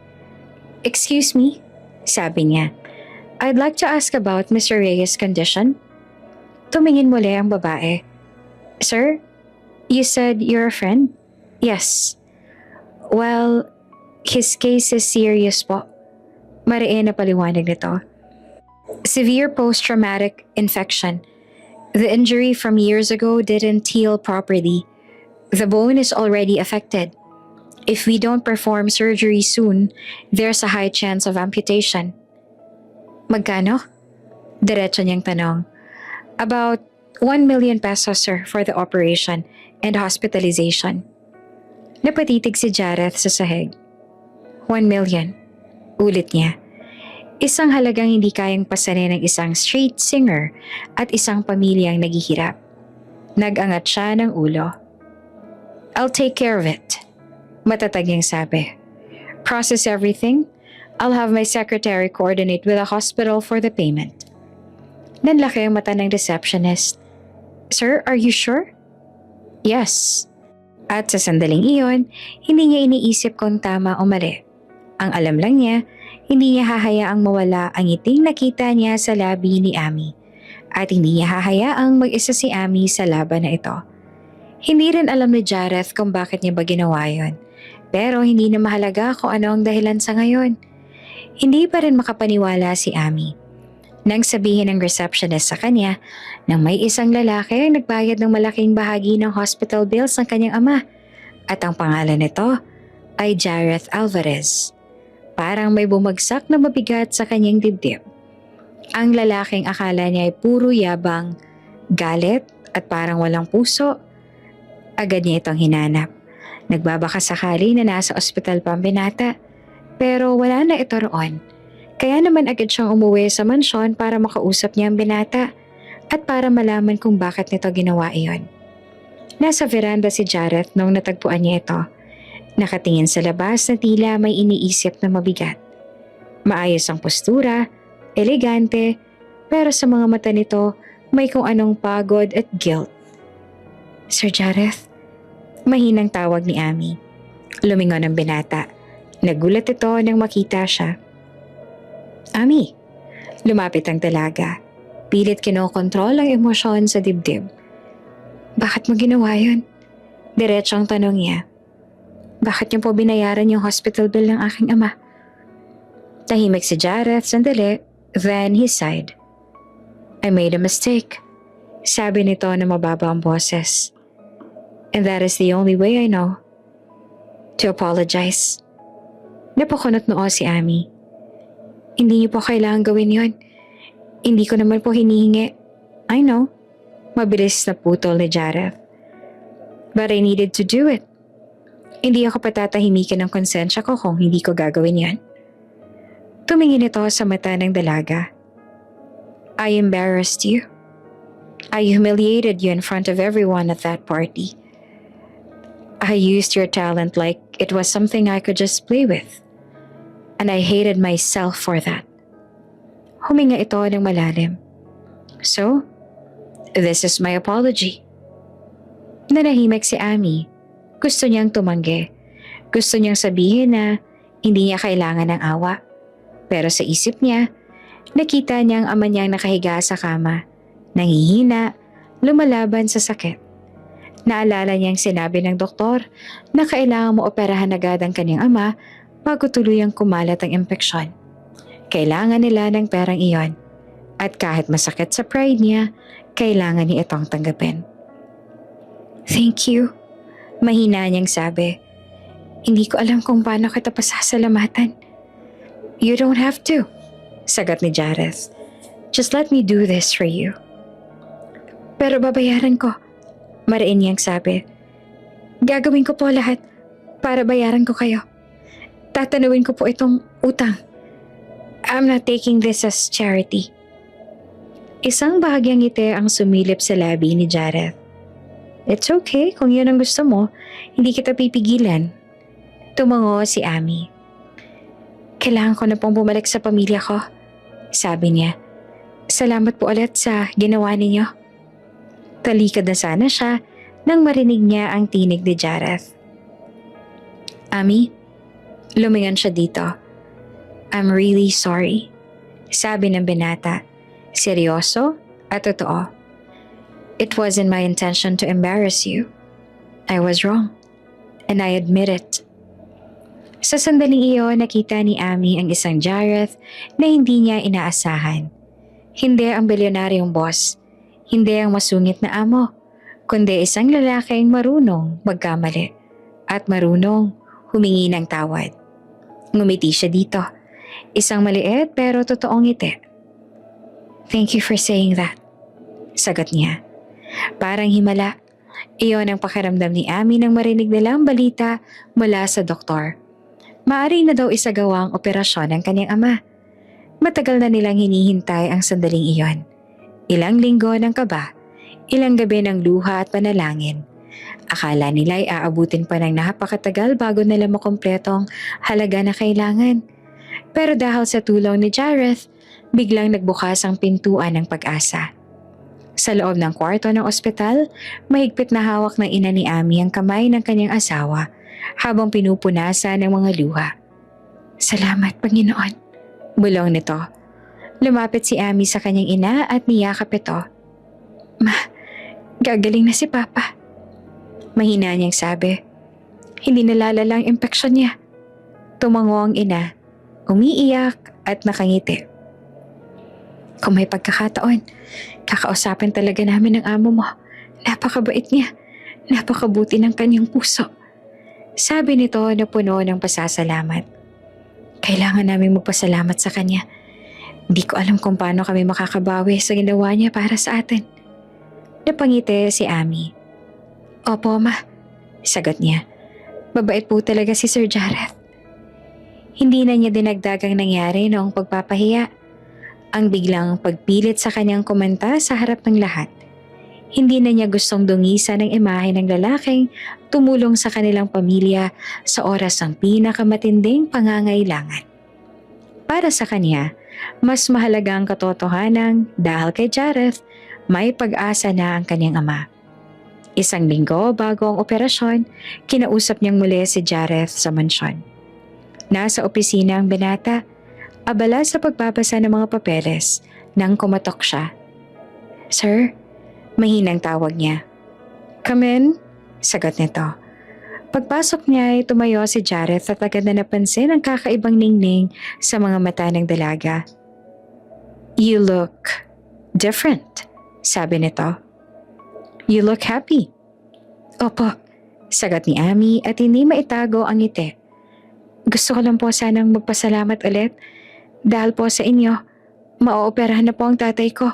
"Excuse me," sabi niya. "I'd like to ask about Mr. Reyes' condition." Tumingin muli ang babae. "Sir, you said you're a friend?" "Yes." "Well, his case is serious po." Mariin na paliwanag nito. "Severe post-traumatic infection. The injury from years ago didn't heal properly. The bone is already affected. If we don't perform surgery soon, there's a high chance of amputation." "Magkano?" Diretso niyang tanong. "About 1 million pesos, sir, for the operation and hospitalization." Napatitig si Jareth sa sahig. 1 million. Ulit niya. Isang halagang hindi kayang pasanin ng isang street singer at isang pamilyang naghihirap. Nag-angat siya ng ulo. "I'll take care of it," matatag niyang sabi. "Process everything. I'll have my secretary coordinate with the hospital for the payment." Nanlaki ang mata ng receptionist. "Sir, are you sure?" "Yes." At sa sandaling iyon, hindi niya iniisip kung tama o mali. Ang alam lang niya, hindi niya hahayaang mawala ang ngiting nakita niya sa labi ni Amy. At hindi niya hahayaang mag-isa si Amy sa laban na ito. Hindi rin alam ni Jareth kung bakit niya ba ginawa yun. Pero hindi na mahalaga kung ano ang dahilan sa ngayon. Hindi pa rin makapaniwala si Amy. Nang sabihin ng receptionist sa kanya na may isang lalaki ang nagbayad ng malaking bahagi ng hospital bills ng kanyang ama at ang pangalan nito ay Jareth Alvarez. Parang may bumagsak na mabigat sa kanyang dibdib. Ang lalaking akala niya ay puro yabang, galit at parang walang puso. Agad niya itong hinanap. Nagbabaka sakali na nasa ospital pa ang binata, pero wala na ito roon. Kaya naman agad siyang umuwi sa mansyon para makausap niya ang binata at para malaman kung bakit nito ginawa iyon. Nasa veranda si Jareth nung natagpuan niya ito. Nakatingin sa labas na tila may iniisip na mabigat. Maayos ang postura, elegante, pero sa mga mata nito may kung anong pagod at guilt. "Sir Jareth?" Mahinang tawag ni Amy. Lumingon ang binata. Nagulat ito nang makita siya. "Amy," lumapit ang dalaga. Pilit kinokontrol ang emosyon sa dibdib. "Bakit mo ginawa yun?" Diretsong tanong niya. "Bakit niyo po binayaran yung hospital bill ng aking ama?" Tahimik si Jareth sandali, then he sighed. "I made a mistake," sabi nito na mababa ang boses. "And that is the only way I know. To apologize." Napakunot noo si Amy. "Hindi niyo po kailangan gawin yon. Hindi ko naman po hinihingi." "I know." Mabilis na putol ni Jareth. "But I needed to do it. Hindi ako patatahimikin ng konsensya ko kung hindi ko gagawin yan." Tumingin ito sa mata ng dalaga. "I embarrassed you. I humiliated you in front of everyone at that party. I used your talent like it was something I could just play with. And I hated myself for that." Huminga ito ng malalim. "So, this is my apology." Nanahimik si Amy. Gusto niyang tumanggi. Gusto niyang sabihin na hindi niya kailangan ng awa. Pero sa isip niya, nakita niya ang ama niyang nakahiga sa kama, nanghihina, lumalaban sa sakit. Naalala niyang sinabi ng doktor na kailangan mo operahan agad ang kanyang ama bago tuluyang kumalat ang impeksyon. Kailangan nila ng perang iyon. At kahit masakit sa pride niya, kailangan niya itong tanggapin. Thank you. Mahina niyang sabi. Hindi ko alam kung paano kita pasasalamatan. You don't have to, sagot ni Jareth. Just let me do this for you. Pero babayaran ko, mariin niyang sabi. Gagawin ko po lahat para bayaran ko kayo. Tatanawin ko po itong utang. I'm not taking this as charity. Isang bahagyang ngiti ang sumilip sa labi ni Jareth. It's okay kung yun ang gusto mo, hindi kita pipigilan. Tumango si Ami. Kailangan ko na pong bumalik sa pamilya ko, sabi niya. Salamat po ulit sa ginawa ninyo. Talikod na sana siya nang marinig niya ang tinig ni Jareth. Ami, lumingon siya dito. I'm really sorry, sabi ng binata. Seryoso at totoo. It wasn't my intention to embarrass you. I was wrong, and I admit it. Sa sandaling iyon, nakita ni Ami ang isang Jareth na hindi niya inaasahan. Hindi ang bilyonaryong boss, hindi ang masungit na amo, kundi isang lalaking marunong magkamali at marunong humingi ng tawad. Ngumiti siya dito, isang maliit pero totoong ngiti. Thank you for saying that, sagot niya. Parang himala, iyon ang pakiramdam ni Ami nang marinig nila ang balita mula sa doktor. Maaari na daw isagawa ang operasyon ng kanyang ama. Matagal na nilang hinihintay ang sandaling iyon. Ilang linggo ng kaba, ilang gabi ng luha at panalangin. Akala nila ay aabutin pa ng napakatagal bago nila makumpleto ang halaga na kailangan. Pero dahil sa tulong ni Jareth, biglang nagbukas ang pintuan ng pag-asa. Sa loob ng kwarto ng ospital, mahigpit na hawak ng ina ni Ami ang kamay ng kanyang asawa habang pinupunasan ng mga luha. Salamat, Panginoon, bulong nito. Lumapit si Ami sa kanyang ina at niyakap ito. Ma, gagaling na si Papa. Mahina niyang sabi. Hindi nalalala ang impeksyon niya. Tumango ang ina, umiiyak at nakangiti. Kung may pagkakataon, kakausapin talaga namin ang amo mo. Napakabait niya. Napakabuti ng kanyang puso. Sabi nito na puno ng pasasalamat. Kailangan namin magpasalamat sa kanya. Hindi ko alam kung paano kami makakabawi sa ginawa niya para sa atin. Napangiti si Ami. Opo, ma, sagot niya. Mabait po talaga si Sir Jareth. Hindi na niya dinagdagang nangyari noong pagpapahiya. Ang biglang pagpilit sa kanyang komenta sa harap ng lahat. Hindi na niya gustong dungisan ng imahe ng lalaking tumulong sa kanilang pamilya sa oras ng pinakamatinding pangangailangan. Para sa kanya, mas mahalaga ang katotohanan dahil kay Jareth, may pag-asa na ang kanyang ama. Isang linggo bago ang operasyon, kinausap niyang muli si Jareth sa mansyon. Nasa opisina ang binata, abala sa pagbabasa ng mga papeles nang kumatok siya. Sir, mahinang tawag niya. Come in, sagot nito. Pagpasok niya ay tumayo si Jareth at agad na napansin ang kakaibang ningning sa mga mata ng dalaga. You look different, sabi nito. You look happy. Opo, sagot ni Ami at hindi maitago ang ngiti. Gusto ko lang po sanang magpasalamat ulit dahil po sa inyo, maooperahan na po ang tatay ko.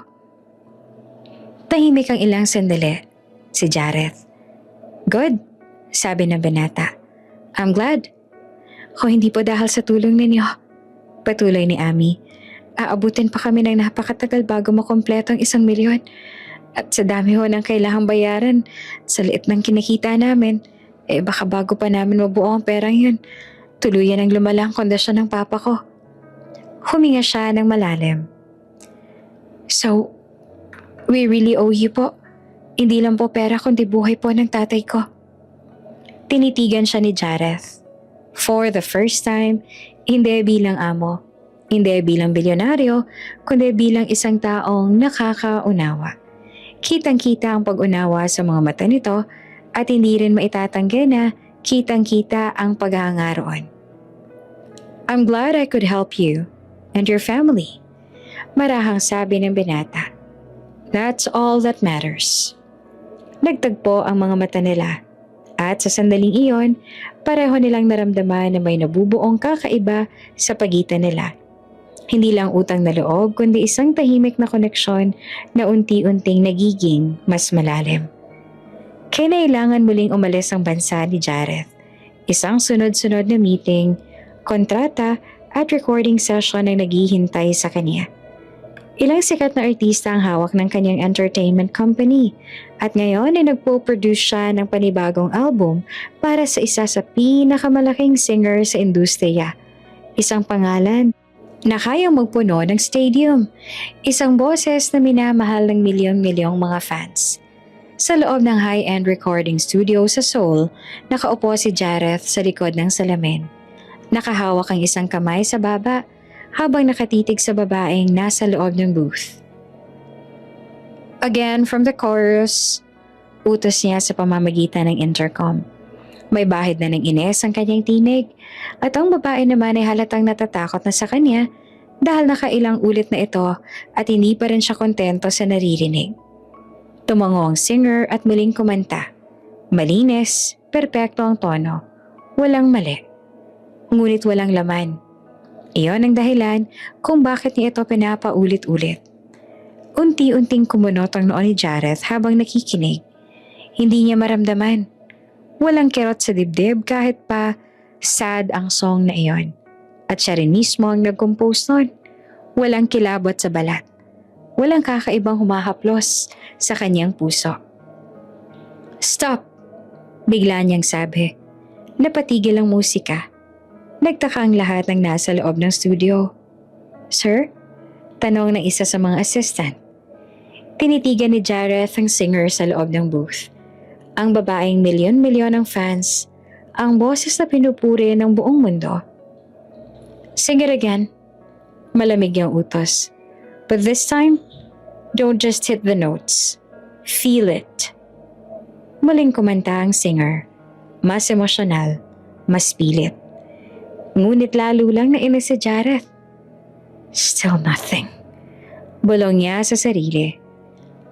Tahimik ang ilang sandali, si Jareth. Good, sabi ng binata. I'm glad. Kung hindi po dahil sa tulong ninyo, patuloy ni Ami, aabutin pa kami ng napakatagal bago makompleto ang 1 milyon. At sa dami ho ng kailangang bayaran, sa liit ng kinikita namin, baka bago pa namin mabuo ang perang yun, tuluyan ang lumala ang kondisyon ng papa ko. Huminga siya ng malalim. So, we really owe you po. Hindi lang po pera kundi buhay po ng tatay ko. Tinitigan siya ni Jareth. For the first time, hindi bilang amo, hindi bilang bilyonaryo, kundi bilang isang taong nakakaunawa. Kitang-kita ang pag-unawa sa mga mata nito at hindi rin maitatanggi na kitang-kita ang paghangaroon. I'm glad I could help you and your family. Marahang sabi ng binata. That's all that matters. Nagtagpo ang mga mata nila at sa sandaling iyon, pareho nilang naramdaman na may nabubuong kakaiba sa pagitan nila. Hindi lang utang na loob kundi isang tahimik na koneksyon na unti-unting nagiging mas malalim. Kinailangan muling umalis ang bansa ni Jareth. Isang sunod-sunod na meeting, kontrata at recording session ang naghihintay sa kanya. Ilang sikat na artista ang hawak ng kanyang entertainment company at ngayon ay nagpo-produce siya ng panibagong album para sa isa sa pinakamalaking singer sa industriya. Isang pangalan na kayang magpuno ng stadium. Isang boses na minamahal ng milyong-milyong mga fans. Sa loob ng high-end recording studio sa Seoul, nakaupo si Jareth sa likod ng salamin. Nakahawak ang isang kamay sa baba habang nakatitig sa babaeng nasa loob ng booth. Again from the chorus, utos niya sa pamamagitan ng intercom. May bahid na ng ines ang kanyang tinig at ang babae naman ay halatang natatakot na sa kanya dahil nakailang ulit na ito at hindi pa rin siya kontento sa naririnig. Tumango ang singer at muling kumanta. Malinis, perpekto ang tono, walang mali. Ngunit walang laman. Iyon ang dahilan kung bakit niya ito pinapaulit-ulit. Unti-unting kumunot ang noo ni Jareth habang nakikinig. Hindi niya maramdaman. Walang kirot sa dibdib kahit pa sad ang song na iyon. At siya rin mismo ang nag-compose nun. Walang kilabot sa balat. Walang kakaibang humahaplos sa kanyang puso. Stop! Bigla niyang sabi. Napatigil ang musika. Nagtaka ang lahat ng nasa loob ng studio. Sir? Tanong ng isa sa mga assistant. Tinitigan ni Jareth ang singer sa loob ng booth. Ang babaeng milyon-milyon ng fans, ang boses na pinupuri ng buong mundo. Sing it again. Malamig yung utos. But this time, don't just hit the notes. Feel it. Muling kumanta ang singer. Mas emosyonal, mas pilit. Ngunit lalo lang nainis si Jareth. Still nothing. Bulong niya sa sarili.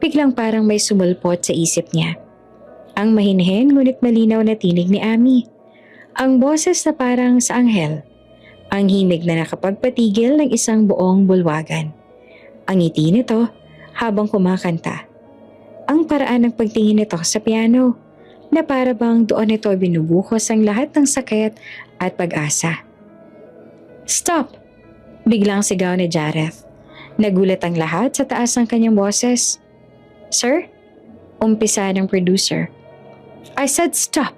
Biglang parang may sumulpot sa isip niya. Ang mahinhin ngunit malinaw na tinig ni Ami. Ang boses na parang sa anghel. Ang himig na nakapagpatigil ng isang buong bulwagan. Ang ngiti nito habang kumakanta. Ang paraan ng pagtingin nito sa piano na para bang doon ito binubuhos ang lahat ng sakit at pag-asa. Stop! Biglang sigaw ni Jareth. Nagulat ang lahat sa taas ng kanyang boses. Sir? Umpisa ng producer. I said stop!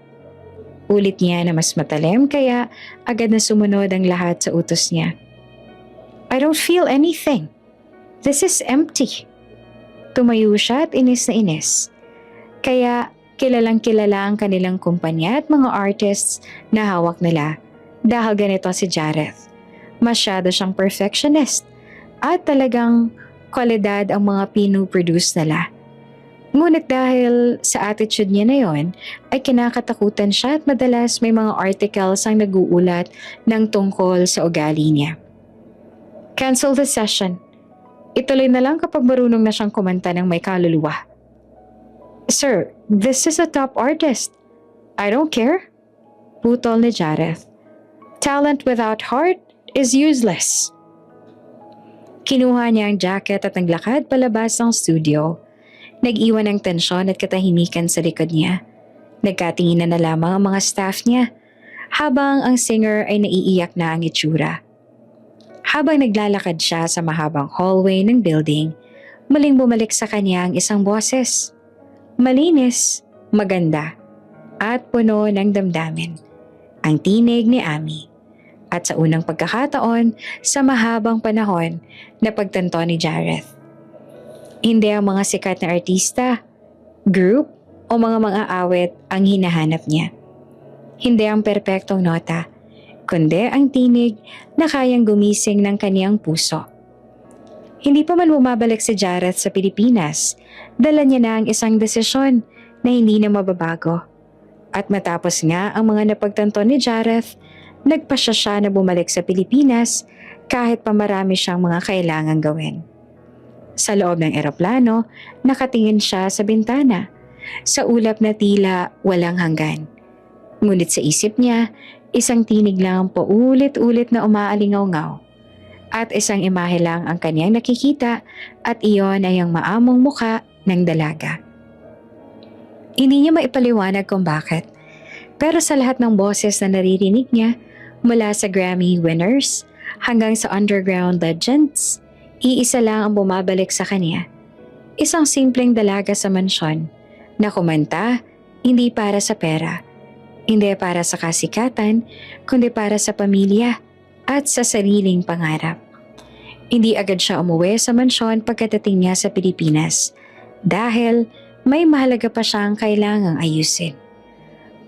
Ulit niya na mas matalim kaya agad na sumunod ang lahat sa utos niya. I don't feel anything. This is empty. Tumayo siya at inis na inis. Kaya kilalang kilala ang kanilang kumpanya at mga artists na hawak nila dahil ganito si Jareth. Masyado siyang perfectionist at talagang kwalidad ang mga pinu-produce nila. Ngunit dahil sa attitude niya na yon, ay kinakatakutan siya at madalas may mga articles ang nag-uulat ng tungkol sa ugali niya. Cancel the session. Ituloy na lang kapag marunong na siyang kumanta ng may kaluluwa. Sir, this is a top artist. I don't care. Putol ni Jareth. Talent without heart is useless. Kinuha niya ang jacket at naglakad palabas ng studio. Nag-iwan ng tensyon at katahimikan sa likod niya. Nagkatinginan na lamang ang mga staff niya habang ang singer ay naiiyak na ang itsura. Habang naglalakad siya sa mahabang hallway ng building, muling bumalik sa kanya ang isang boses. Malinis, maganda, at puno ng damdamin. Ang tinig ni Ami. At sa unang pagkakataon, sa mahabang panahon na pagtanto ni Jareth. Hindi ang mga sikat na artista, group, o mga awit ang hinahanap niya. Hindi ang perpektong nota, kundi ang tinig na kayang gumising ng kaniyang puso. Hindi pa man bumabalik si Jareth sa Pilipinas, dala niya na ang isang desisyon na hindi na mababago. At matapos nga ang mga napagtanto ni Jareth, nagpasya siya na bumalik sa Pilipinas kahit pa marami siyang mga kailangang gawin. Sa loob ng eroplano, nakatingin siya sa bintana sa ulap na tila walang hanggan. Ngunit sa isip niya, isang tinig lang ang paulit-ulit na umaalingaw-ngaw. At isang imahe lang ang kanyang nakikita at iyon ay ang maamong muka ng dalaga. Hindi niya maipaliwanag kung bakit. Pero sa lahat ng boses na naririnig niya, mula sa Grammy winners hanggang sa underground legends, iisa lang ang bumabalik sa kanya. Isang simpleng dalaga sa mansyon na kumanta hindi para sa pera, hindi para sa kasikatan, kundi para sa pamilya at sa sariling pangarap. Hindi agad siya umuwi sa mansyon pagkadating niya sa Pilipinas dahil may mahalaga pa siyang kailangang ayusin.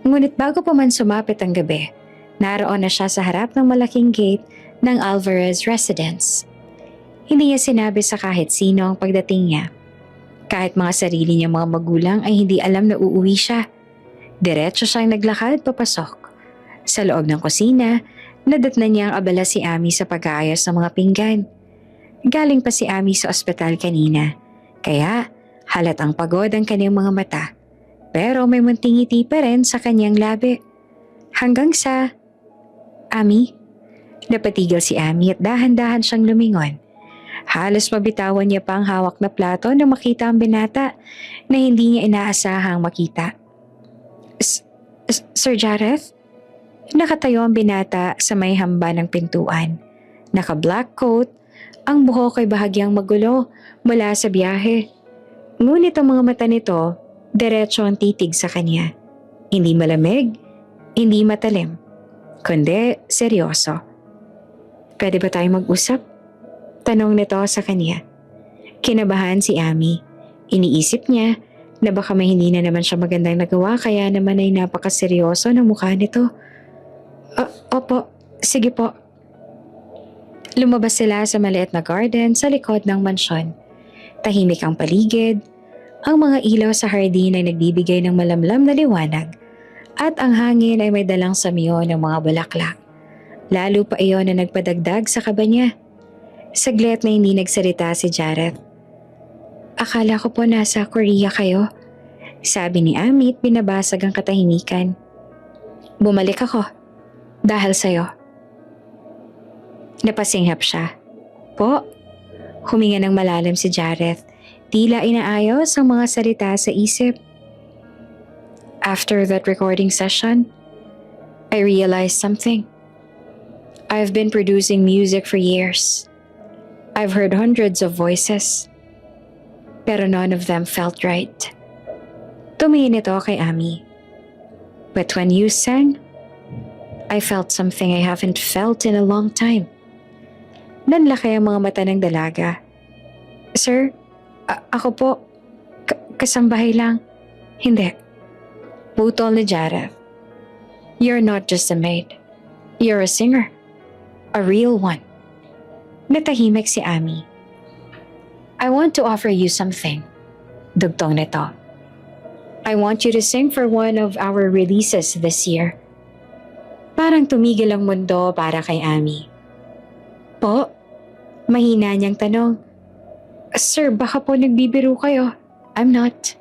Ngunit bago pa man sumapit ang gabi, naroon na siya sa harap ng malaking gate ng Alvarez residence. Hindi niya sinabi sa kahit sino ang pagdating niya. Kahit mga sarili niyang mga magulang ay hindi alam na uuwi siya. Diretso siyang naglakad papasok. Sa loob ng kusina, nadatnan niya ang abala si Ami sa pag-aayos ng mga pinggan. Galing pa si Ami sa ospital kanina, kaya halatang pagod ang kanyang mga mata. Pero may munting ngiti pa rin sa kanyang labi. Hanggang sa, Ami? Napatigil si Ami at dahan-dahan siyang lumingon. Halos mabitawan niya pa ang hawak na plato nang makita ang binata na hindi niya inaasahang makita. Sir Jareth? Nakatayo ang binata sa may hamba ng pintuan. Naka-black coat, ang buhok ay bahagyang magulo mula sa biyahe. Ngunit ang mga mata nito, diretso ang titig sa kanya. Hindi malamig, hindi matalim, kundi seryoso. Pwede ba tayong mag-usap? Tanong nito sa kanya. Kinabahan si Ami. Iniisip niya na baka may hindi na naman siya magandang nagawa kaya naman ay napakaseryoso ng mukha nito. Opo, sige po. Lumabas sila sa maliit na garden sa likod ng mansyon. Tahimik ang paligid. Ang mga ilaw sa hardin ay nagbibigay ng malamlam na liwanag at ang hangin ay may dalang samyo ng mga bulaklak. Lalo pa iyon na nagpadagdag sa kaba niya. Saglit na hindi nagsalita si Jareth. Akala ko po nasa Korea kayo, sabi ni Ami at binabasag ang katahimikan. Bumalik ako dahil sa'yo. Napasinghap siya. Po? Huminga ng malalim si Jareth. Tila inaayos ang mga salita sa isip. After that recording session, I realized something. I've been producing music for years. I've heard hundreds of voices, pero none of them felt right. Tumingin ito kay Ami. But when you sang, I felt something I haven't felt in a long time. Nanlaki ang mga mata ng dalaga. Sir, ako po, kasambahay lang. Hindi. Putol ni Jareth. You're not just a maid. You're a singer. A real one. Natahimik si Ami. I want to offer you something. Dugtong nito. I want you to sing for one of our releases this year. Parang tumigil ang mundo para kay Ami. Po? Mahina niyang tanong. Sir, baka po nagbibiro kayo. I'm not.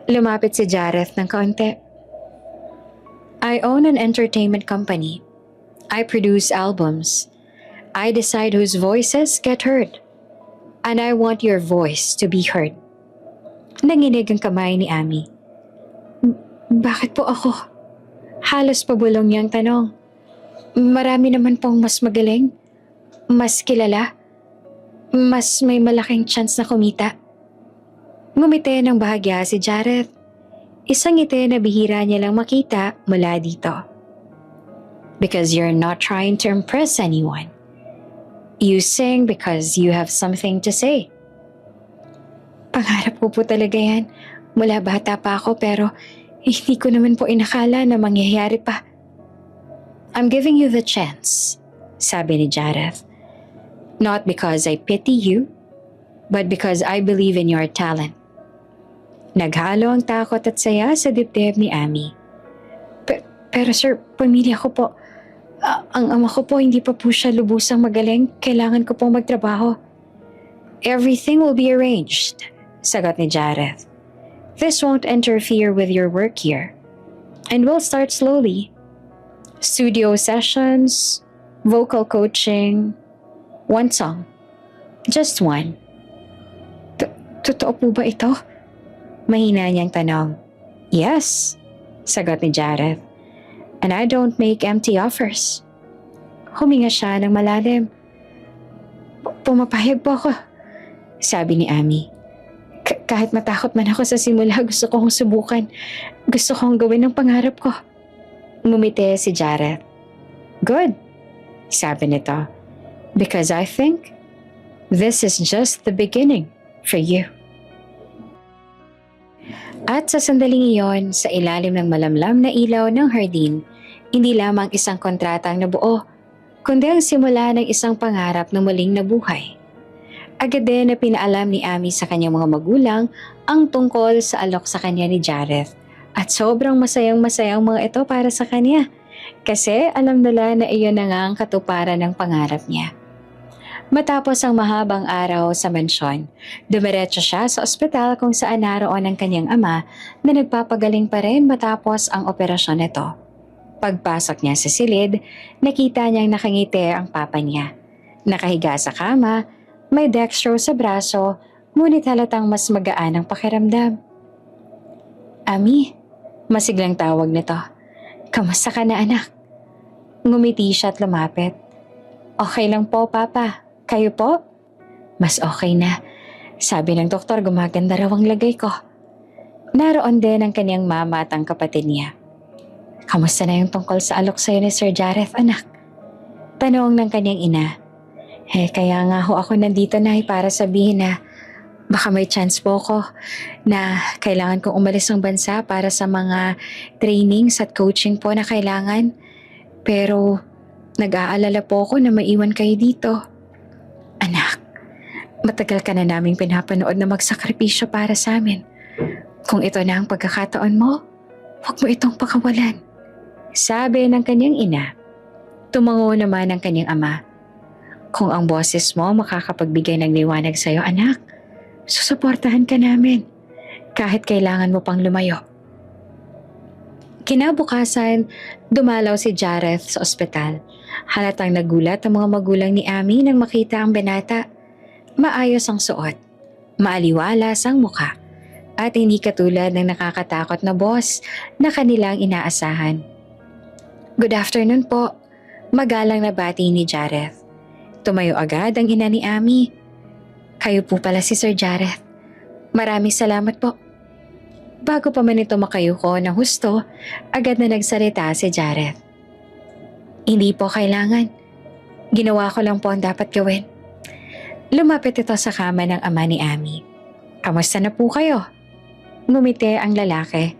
Lumapit si Jareth ng kaunti. I own an entertainment company. I produce albums. I decide whose voices get heard. And I want your voice to be heard. Nanginig ang kamay ni Ami. Bakit po ako? Halos pabulong niyang tanong. Marami naman pong mas magaling, mas kilala, mas may malaking chance na kumita. Ngumiti ng bahagya si Jareth. Isang ngiti na bihira niya lang makita mula dito. Because you're not trying to impress anyone. You sing because you have something to say. Pangarap ko po talaga yan. Mula bata pa ako pero hindi ko naman po inakala na mangyayari pa. I'm giving you the chance, sabi ni Jareth. Not because I pity you, but because I believe in your talent. Naghalo ang takot at saya sa dibdib ni Ami. Pero sir, pamilya ko po. Ang ama ko po hindi pa po siya lubusang magaling. Kailangan ko pong magtrabaho. Everything will be arranged, sagot ni Jareth. This won't interfere with your work here. And we'll start slowly. Studio sessions, vocal coaching, one song. Just one. Totoo po ba ito? Mahina niyang tanong. Yes, sagot ni Jareth. And I don't make empty offers. Huminga siya ng malalim. Pumapayag po ako, sabi ni Ami. Kahit matakot man ako sa simula, gusto kong subukan. Gusto kong gawin ang pangarap ko. Ngumiti si Jareth. Good, sabi nito. Because I think this is just the beginning for you. At sa sandaling iyon, sa ilalim ng malamlam na ilaw ng hardin, hindi lamang isang kontratang nabuo, kundi ang simula ng isang pangarap na muling nabuhay. Agad din na pinaalam ni Ami sa kanyang mga magulang ang tungkol sa alok sa kanya ni Jareth. At sobrang masayang-masayang mga ito para sa kanya. Kasi alam nila na iyon na nga ang katuparan ng pangarap niya. Matapos ang mahabang araw sa mansyon, dumiretso siya sa ospital kung saan naroon ang kanyang ama na nagpapagaling pa rin matapos ang operasyon nito. Pagpasok niya sa silid, nakita niyang nakangiti ang papa niya. Nakahiga sa kama, may dextro sa braso, ngunit halatang mas magaan ang pakiramdam. Ami, masiglang tawag nito. Kamusta ka na anak? Ngumiti siya at lumapit. Okay lang po papa, kayo po? Mas okay na. Sabi ng doktor gumaganda raw ang lagay ko. Naroon din ang kanyang mama at ang kapatid niya. Kamusta na yung tungkol sa alok sa'yo ni Sir Jareth, anak? Tanong ng kanyang ina. Kaya nga ho ako nandito na para sabihin na baka may chance po ko na kailangan kong umalis ng bansa para sa mga trainings at coaching po na kailangan. Pero nag-aalala po ako na maiwan kayo dito. Anak, matagal ka na naming pinapanood na magsakripisyo para sa amin. Kung ito na ang pagkakataon mo, huwag mo itong pakawalan. Sabi ng kanyang ina. Tumango naman ang kanyang ama. Kung ang boses mo makakapagbigay ng liwanag sa'yo, anak, susuportahan ka namin kahit kailangan mo pang lumayo. Kinabukasan, dumalaw si Jareth sa ospital. Halatang nagulat ang mga magulang ni Ami nang makita ang binata. Maayos ang suot, maaliwalas ang muka, at hindi katulad ng nakakatakot na boss na kanilang inaasahan. Good afternoon po, magalang na bati ni Jareth. Tumayo agad ang ina ni Ami. Kayo po pala si Sir Jareth. Maraming salamat po. Bago pa man ito makayuko ng husto, agad na nagsalita si Jareth. Hindi po kailangan. Ginawa ko lang po ang dapat gawin. Lumapit ito sa kama ng ama ni Ami. Kamusta na po kayo? Ngumiti ang lalaki.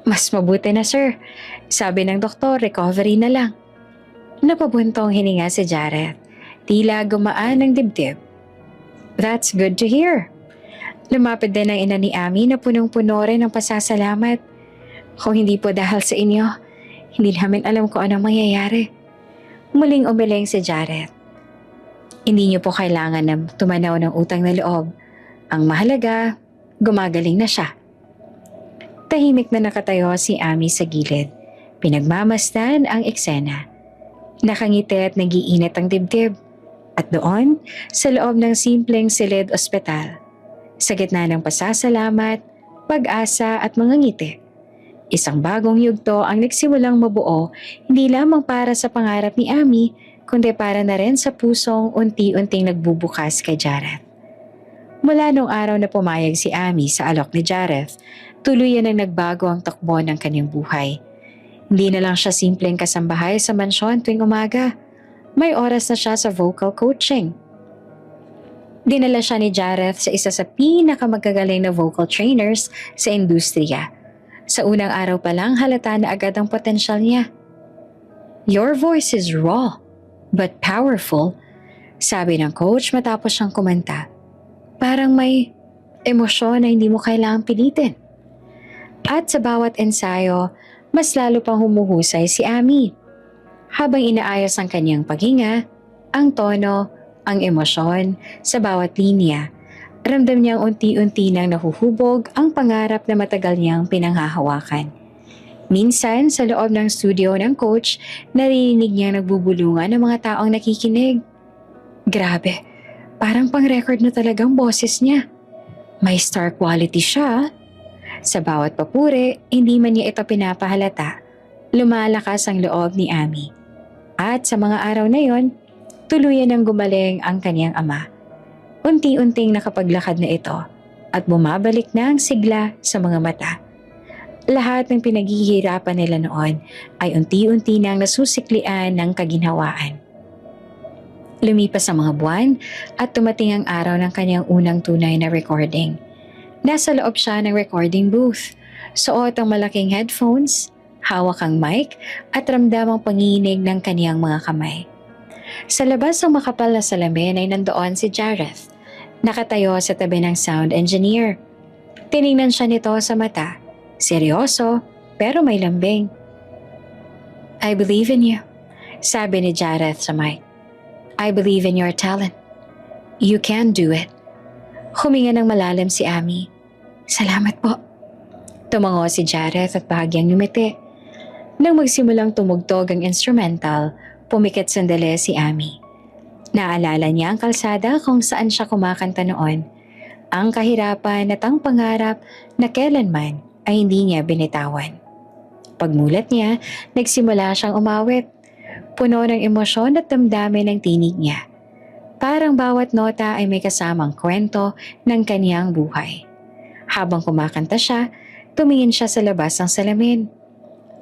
Mas mabuti na sir. Sabi ng doktor, recovery na lang. Napabuntong hininga si Jareth. Tila gumaan ang dibdib. That's good to hear. Lumapit din ang ina ni Ami na punong-puno rin ng pasasalamat. Kung hindi po dahil sa inyo, hindi namin alam kung anong mangyayari. Muling umiling si Jareth. Hindi niyo po kailangan na tumanaw ng utang na loob. Ang mahalaga, gumagaling na siya. Tahimik na nakatayo si Ami sa gilid. Pinagmamasdan ang eksena. Nakangiti at nagiinit ang dibdib. At doon, sa loob ng simpleng silid ospital, sa gitna ng pasasalamat, pag-asa at mga ngiti, isang bagong yugto ang nagsimulang mabuo hindi lamang para sa pangarap ni Ami, kundi para na rin sa pusong unti-unting nagbubukas kay Jareth. Mula nung araw na pumayag si Ami sa alok ni Jareth, tuluyan ang nagbago ang takbo ng kanyang buhay. Hindi na lang siya simpleng kasambahay sa mansyon tuwing umaga. May oras na siya sa vocal coaching. Dinala siya ni Jareth sa isa sa pinakamagagaling na vocal trainers sa industriya. Sa unang araw pa lang halata na agad ang potensyal niya. Your voice is raw, but powerful, sabi ng coach matapos siyang kumanta. Parang may emosyon na hindi mo kailangang pilitin. At sa bawat ensayo, mas lalo pang humuhusay si Ami. Habang inaayos ang kanyang paghinga, ang tono, ang emosyon sa bawat linya, Ramdam niyang unti-unti nang nahuhubog ang pangarap na matagal niyang pinanghahawakan. Minsan, sa loob ng studio ng coach, narinig niya nagbubulungan ng mga taong nakikinig. Grabe, parang pang-record na talagang boses niya. May star quality siya. Sa bawat papuri, hindi man niya ito pinapahalata. Lumalakas ang loob ni Ami. At sa mga araw na yon, tuluyan ng gumaling ang kaniyang ama. Unti-unting nakapaglakad na ito at bumabalik na ang sigla sa mga mata. Lahat ng pinaghihirapan nila noon ay unti-unti nang nasusiklian ng kaginhawaan. Lumipas ang mga buwan at tumating ang araw ng kanyang unang tunay na recording. Nasa loob siya ng recording booth. Suot ang malaking headphones, hawak ang mic at ramdamang panginig ng kaniyang mga kamay. Sa labas ng makapal na salamin ay nandoon si Jareth. Nakatayo sa tabi ng sound engineer. Tiningnan siya nito sa mata. Seryoso, pero may lambing. I believe in you, sabi ni Jareth sa mic. I believe in your talent. You can do it. Huminga ng malalim si Ami. Salamat po. Tumango si Jareth at bahagyang ngumiti. Nang magsimulang tumugtog ang instrumental, pumikit sandali si Ami. Naalala niya ang kalsada kung saan siya kumakanta noon. Ang kahirapan at ang pangarap na kailanman ay hindi niya binitawan. Pagmulat niya, nagsimula siyang umawit. Puno ng emosyon at damdamin ng tinig niya. Parang bawat nota ay may kasamang kwento ng kaniyang buhay. Habang kumakanta siya, tumingin siya sa labas ng salamin.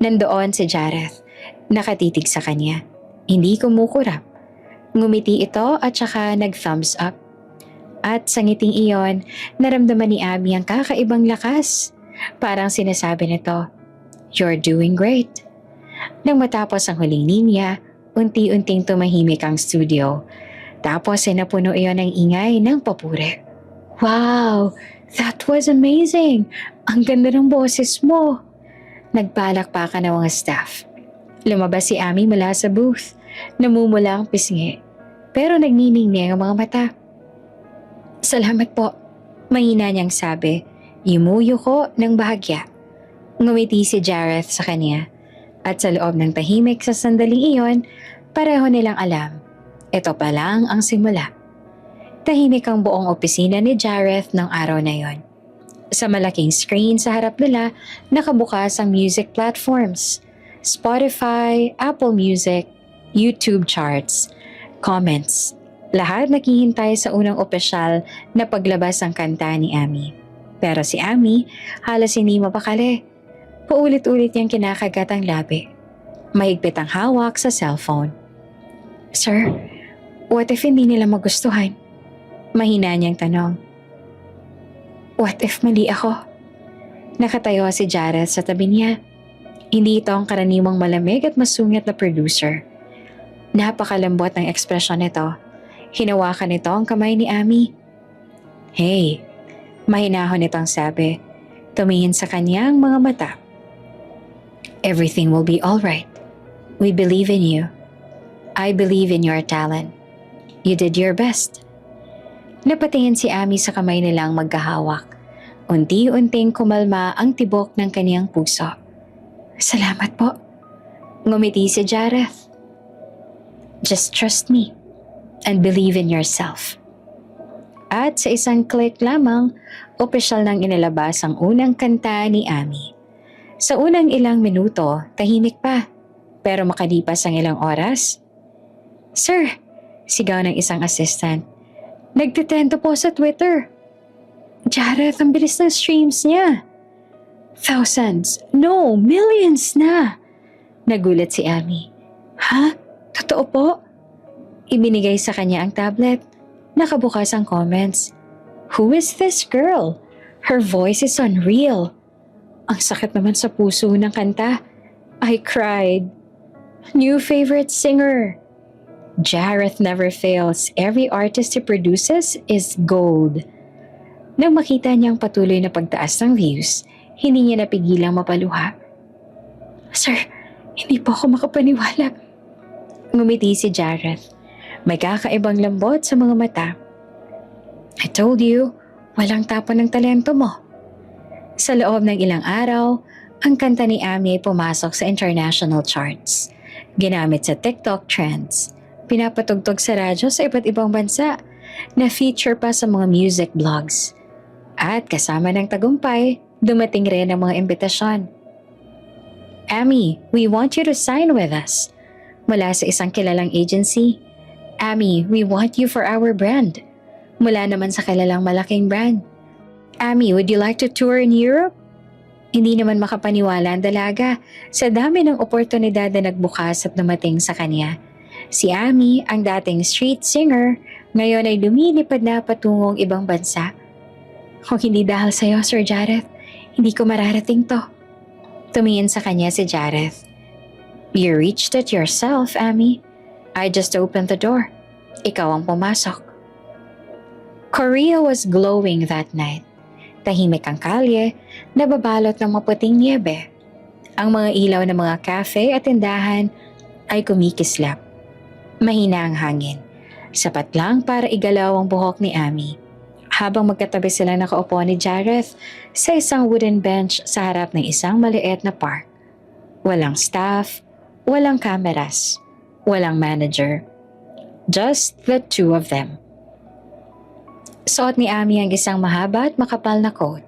Nandoon si Jareth, nakatitig sa kanya. Hindi kumukurap. Ngumiti ito at saka nag-thumbs up. At sa ngiting iyon, naramdaman ni Abby ang kakaibang lakas. Parang sinasabi nito, "You're doing great." Nang matapos ang huling linya, unti-unting tumahimik ang studio. Tapos ay napuno iyon ng ingay ng papuri. Wow! That was amazing! Ang ganda ng boses mo! Nagpalakpakan ng mga staff. Lumabas si Ami mula sa booth. Namumula ang pisngi. Pero nagniningning ang mga mata. Salamat po. Mahina niyang sabi. Imuyo ko ng bahagya. Ngumiti si Jareth sa kanya. At sa loob ng tahimik sa sandaling iyon, pareho nilang alam. Ito pa lang ang simula. Tahimik ang buong opisina ni Jareth ng araw na yon. Sa malaking screen sa harap nila, nakabukas ang music platforms. Spotify, Apple Music, YouTube charts, comments. Lahat naghihintay sa unang opisyal na paglabas ng kanta ni Ami. Pero si Ami, halos hindi mapakali. Paulit-ulit niyang kinakagat ang labi. Mahigpit ang hawak sa cellphone. Sir, what if hindi nila magustuhan? Mahina niyang tanong. What if mali ako? Nakatayo si Jareth sa tabi niya. Hindi ito ang karaniwang malamig at masungit na producer. Napakalambot ng ekspresyon nito. Hinawakan nito ang kamay ni Ami. Hey, mahinahon itong sabi. Tumingin sa kanyang mga mata. Everything will be alright. We believe in you. I believe in your talent. You did your best. Napatingin si Ami sa kamay nilang magkahawak. Unti-unting kumalma ang tibok ng kaniyang puso. Salamat po. Ngumiti si Jareth. Just trust me and believe in yourself. At sa isang click lamang, opisyal nang inilabas ang unang kanta ni Ami. Sa unang ilang minuto, tahimik pa. Pero makalipas ang ilang oras, Sir, sigaw ng isang assistant. Nagtitendo po sa Twitter. Jareth, ang bilis ng streams niya. Thousands, no, millions na. Nagulat si Ami. Ha? Totoo po? Ibinigay sa kanya ang tablet. Nakabukas ang comments. Who is this girl? Her voice is unreal. Ang sakit naman sa puso ng kanta. I cried. New favorite singer. Jareth never fails. Every artist he produces is gold. Nang makita niyang patuloy na pagtaas ng views, hindi niya napigilang mapaluha. Sir, hindi po ako makapaniwala. Ngumiti si Jareth. May kakaibang lambot sa mga mata. I told you, Walang tapon ng talento mo. Sa loob ng ilang araw, ang kanta ni Ami ay pumasok sa international charts. Ginamit sa TikTok trends. Pinapatugtog sa radyo sa iba't ibang bansa. Na-feature pa sa mga music blogs. At kasama ng tagumpay, dumating rin ang mga imbitasyon. Ami, we want you to sign with us. Mula sa isang kilalang agency. Ami, we want you for our brand. Mula naman sa kilalang malaking brand. Ami, would you like to tour in Europe? Hindi naman makapaniwala ang dalaga sa dami ng oportunidad na nagbukas at dumating sa kanya. Si Ami, ang dating street singer, ngayon ay lumilipad na patungong ibang bansa. Kung hindi dahil sa'yo, Sir Jareth, hindi ko mararating to. Tumingin sa kanya si Jareth. You reached it yourself, Ami. I just opened the door. Ikaw ang pumasok. Korea was glowing that night. Tahimik ang kalye, nababalot ng maputing niebe. Ang mga ilaw ng mga cafe at tindahan ay kumikislap. Mahina ang hangin. Sapat lang para igalaw ang buhok ni Ami. Habang magkatabi sila nakaupo ni Jareth sa isang wooden bench sa harap ng isang maliit na park. Walang staff, walang cameras, walang manager. Just the two of them. Suot ni Ami ang isang mahaba at makapal na coat.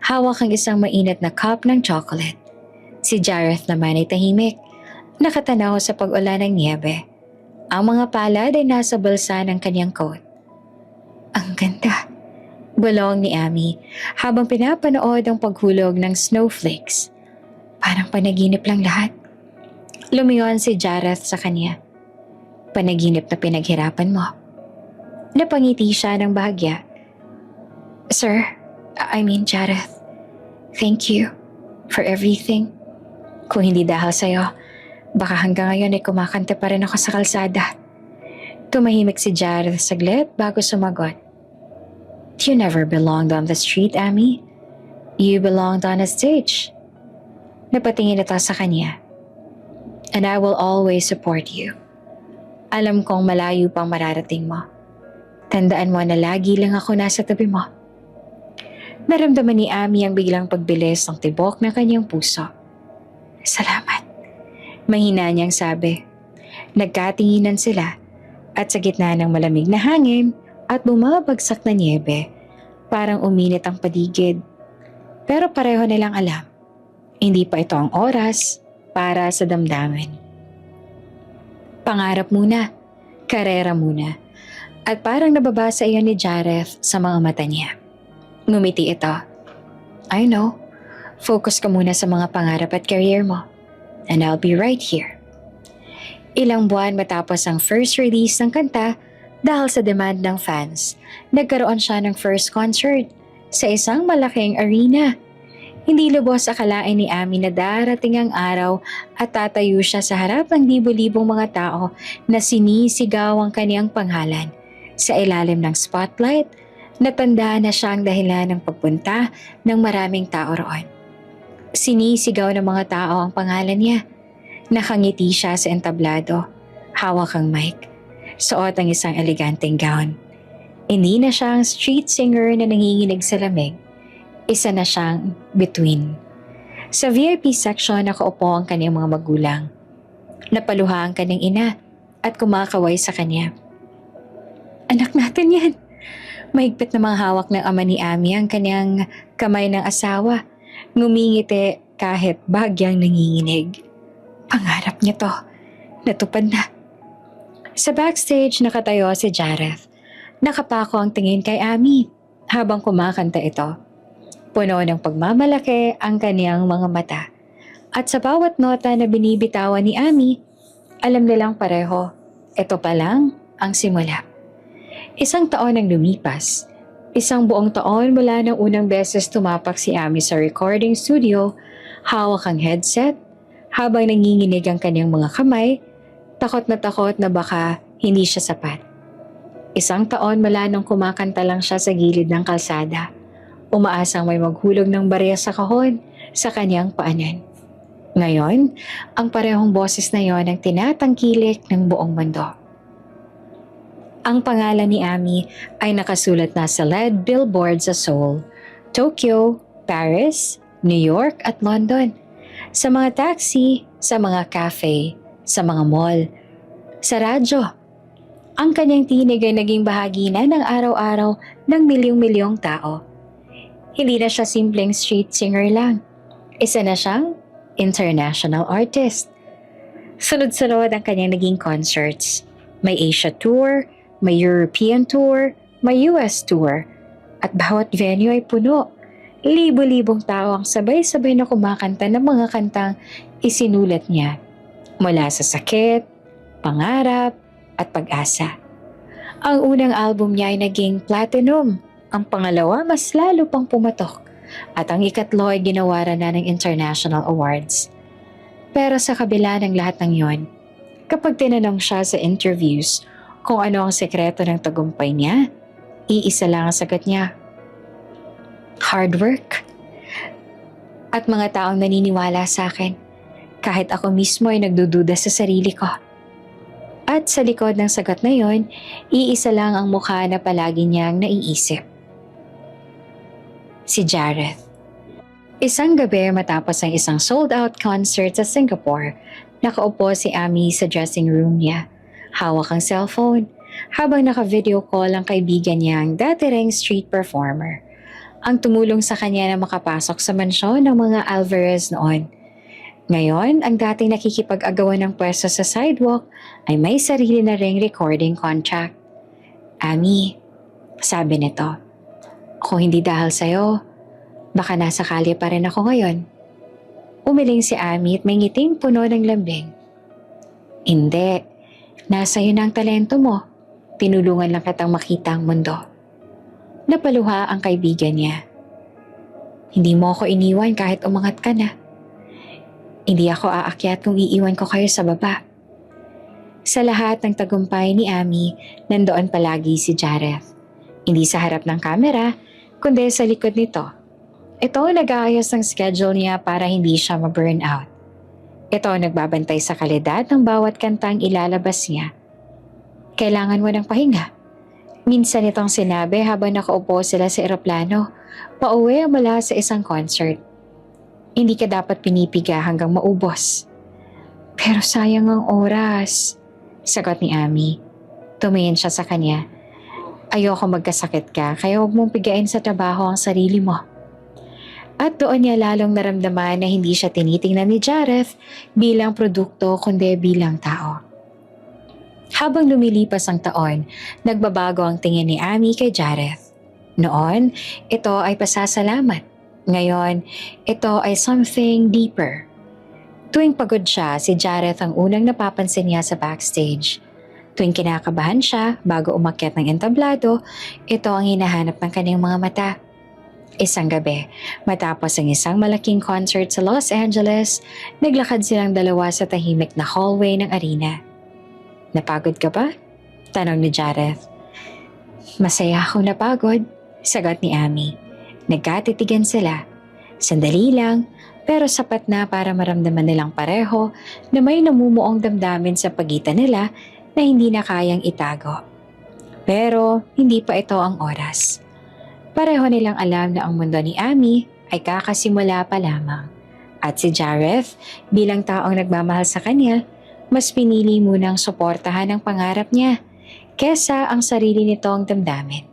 Hawak ang isang mainit na cup ng chocolate. Si Jareth naman ay tahimik. Nakatanaw sa pag-ulan ng niebe. Ang mga palad ay nasa bulsa ng kanyang coat. Ang ganda. Bulong ni Ami habang pinapanood ang paghulog ng snowflakes. Parang panaginip lang lahat. Lumingon si Jareth sa kanya. Panaginip na pinaghirapan mo. Napangiti siya ng bahagya. Sir, I mean Jareth, thank you for everything. Kung hindi dahil sa'yo, baka hanggang ngayon ay kumakanta pa rin ako sa kalsada. Tumahimik si Jareth saglit bago sumagot. You never belonged on the street, Ami. You belonged on a stage. Napatingin ito sa kanya. And I will always support you. Alam kong malayo pang mararating mo. Tandaan mo na lagi lang ako nasa tabi mo. Naramdaman ni Ami ang biglang pagbilis ng tibok ng kanyang puso. Salamat. Mahina niyang sabi. Nagkatinginan sila at sa gitna ng malamig na hangin at bumabagsak na niebe, parang uminit ang paligid. Pero pareho nilang alam, hindi pa ito ang oras para sa damdamin. Pangarap muna, karera muna. At parang nababasa iyon ni Jareth sa mga mata niya. Ngumiti ito. I know. Focus ka muna sa mga pangarap at career mo. And I'll be right here. Ilang buwan matapos ang first release ng kanta dahil sa demand ng fans, nagkaroon siya ng first concert sa isang malaking arena. Hindi lubos akalain ni Ami na darating ang araw at tatayo siya sa harap ng libo-libong mga tao na sinisigaw ang kaniyang pangalan. Sa ilalim ng spotlight, natandaan na siya ang dahilan ng pagpunta ng maraming tao roon. Sinisigaw ng mga tao ang pangalan niya. Nakangiti siya sa entablado. Hawak ang mic. Suot ang isang eleganteng gown. Hindi na siya ang street singer na nanginginig sa lamig. Isa na siyang between. Sa VIP section nakaupo ang kanyang mga magulang. Napaluha ang kanyang ina at kumakaway sa kanya. Anak natin yan. Mahigpit na mga hawak ng ama ni Ami ang kanyang kamay ng asawa. Ngumingiti kahit bahagyang nanginginig. Pangarap niya to. Natupad na. Sa backstage nakatayo si Jareth. Nakapako ang tingin kay Ami habang kumakanta ito. Puno ng pagmamalaki ang kaniyang mga mata. At sa bawat nota na binibitawan ni Ami, alam nilang pareho, ito pa lang ang simula. Isang taon ang lumipas. Isang buong taon mula nang unang beses tumapak si Ami sa recording studio, hawak ang headset, habang nanginginig ang kanyang mga kamay, takot na baka hindi siya sapat. Isang taon mula nung kumakanta lang siya sa gilid ng kalsada, umaasang may maghulog ng barya sa kahon sa kanyang paanan. Ngayon, ang parehong boses na yon ang tinatangkilik ng buong mundo. Ang pangalan ni Ami ay nakasulat na sa LED billboard sa Seoul, Tokyo, Paris, New York at London. Sa mga taxi, sa mga cafe, sa mga mall, sa radyo. Ang kanyang tinig ay naging bahagi na ng araw-araw ng milyong-milyong tao. Hindi na siya simpleng street singer lang. Isa na siyang international artist. Sunod-sunod ang kanyang naging concerts. May Asia tour, may European tour, may US tour. At bawat venue ay puno. Libo-libong tao ang sabay-sabay na kumakanta ng mga kantang isinulat niya. Mula sa sakit, pangarap, at pag-asa. Ang unang album niya ay naging platinum. Ang pangalawa mas lalo pang pumatok. At ang ikatlo ay ginawaran na ng international awards. Pero sa kabila ng lahat ng yon, kapag tinanong siya sa interviews kung ano ang sekreto ng tagumpay niya, iisa lang ang sagot niya. Hard work. At mga taong naniniwala sa akin, kahit ako mismo ay nagdududa sa sarili ko. At sa likod ng sagot na yon, iisa lang ang mukha na palagi niyang naiisip. Si Jareth. Isang gabi matapos ang isang sold-out concert sa Singapore, nakaupo si Ami sa dressing room niya. Hawak ang cellphone habang naka-video call ang kaibigan niyang dati ring street performer. Ang tumulong sa kanya na makapasok sa mansyon ng mga Alvarez noon. Ngayon, ang dating nakikipag-agawan ng pwesto sa sidewalk ay may sarili na ring recording contract. Ami, sabi nito, kung hindi dahil sa'yo, baka nasa kalye pa rin ako ngayon. Umiling si Ami at may ngiting puno ng lambing. Hindi. Nasa iyo na ang talento mo. Tinulungan lang kitang makita ang mundo. Napaluha ang kaibigan niya. Hindi mo ako iniwan kahit umangat ka na. Hindi ako aakyat kung iiwan ko kayo sa baba. Sa lahat ng tagumpay ni Ami, nandoon palagi si Jareth. Hindi sa harap ng kamera, kundi sa likod nito. Ito ang nag-aayos ng schedule niya para hindi siya ma-burn out. Ito ang nagbabantay sa kalidad ng bawat kantang ilalabas niya. Kailangan mo ng pahinga. Minsan itong sinabi habang nakaupo sila sa eroplano, pauwi mula sa isang concert. Hindi ka dapat pinipiga hanggang maubos. Pero sayang ang oras, sagot ni Ami. Tumingin siya sa kanya. Ayoko magkasakit ka, kaya huwag mong pigain sa trabaho ang sarili mo. At doon niya lalong naramdaman na hindi siya tinitingnan ni Jareth bilang produkto kundi bilang tao. Habang lumilipas ang taon, nagbabago ang tingin ni Ami kay Jareth. Noon, ito ay pasasalamat. Ngayon, ito ay something deeper. Tuwing pagod siya, si Jareth ang unang napapansin niya sa backstage. Tuwing kinakabahan siya bago umakyat ng entablado, ito ang hinahanap ng kanyang mga mata. Isang gabi, matapos ang isang malaking concert sa Los Angeles, naglakad silang dalawa sa tahimik na hallway ng arena. Napagod ka ba? Tanong ni Jareth. Masaya akong napagod, sagot ni Ami. Nagkatitigan sila. Sandali lang, pero sapat na para maramdaman nilang pareho na may namumuong damdamin sa pagitan nila na hindi na kayang itago. Pero hindi pa ito ang oras. Pareho nilang alam na ang mundo ni Ami ay kakasimula pa lamang. At si Jareth, bilang taong nagmamahal sa kanya, mas pinili munang suportahan ang pangarap niya kesa ang sarili nitong damdamin.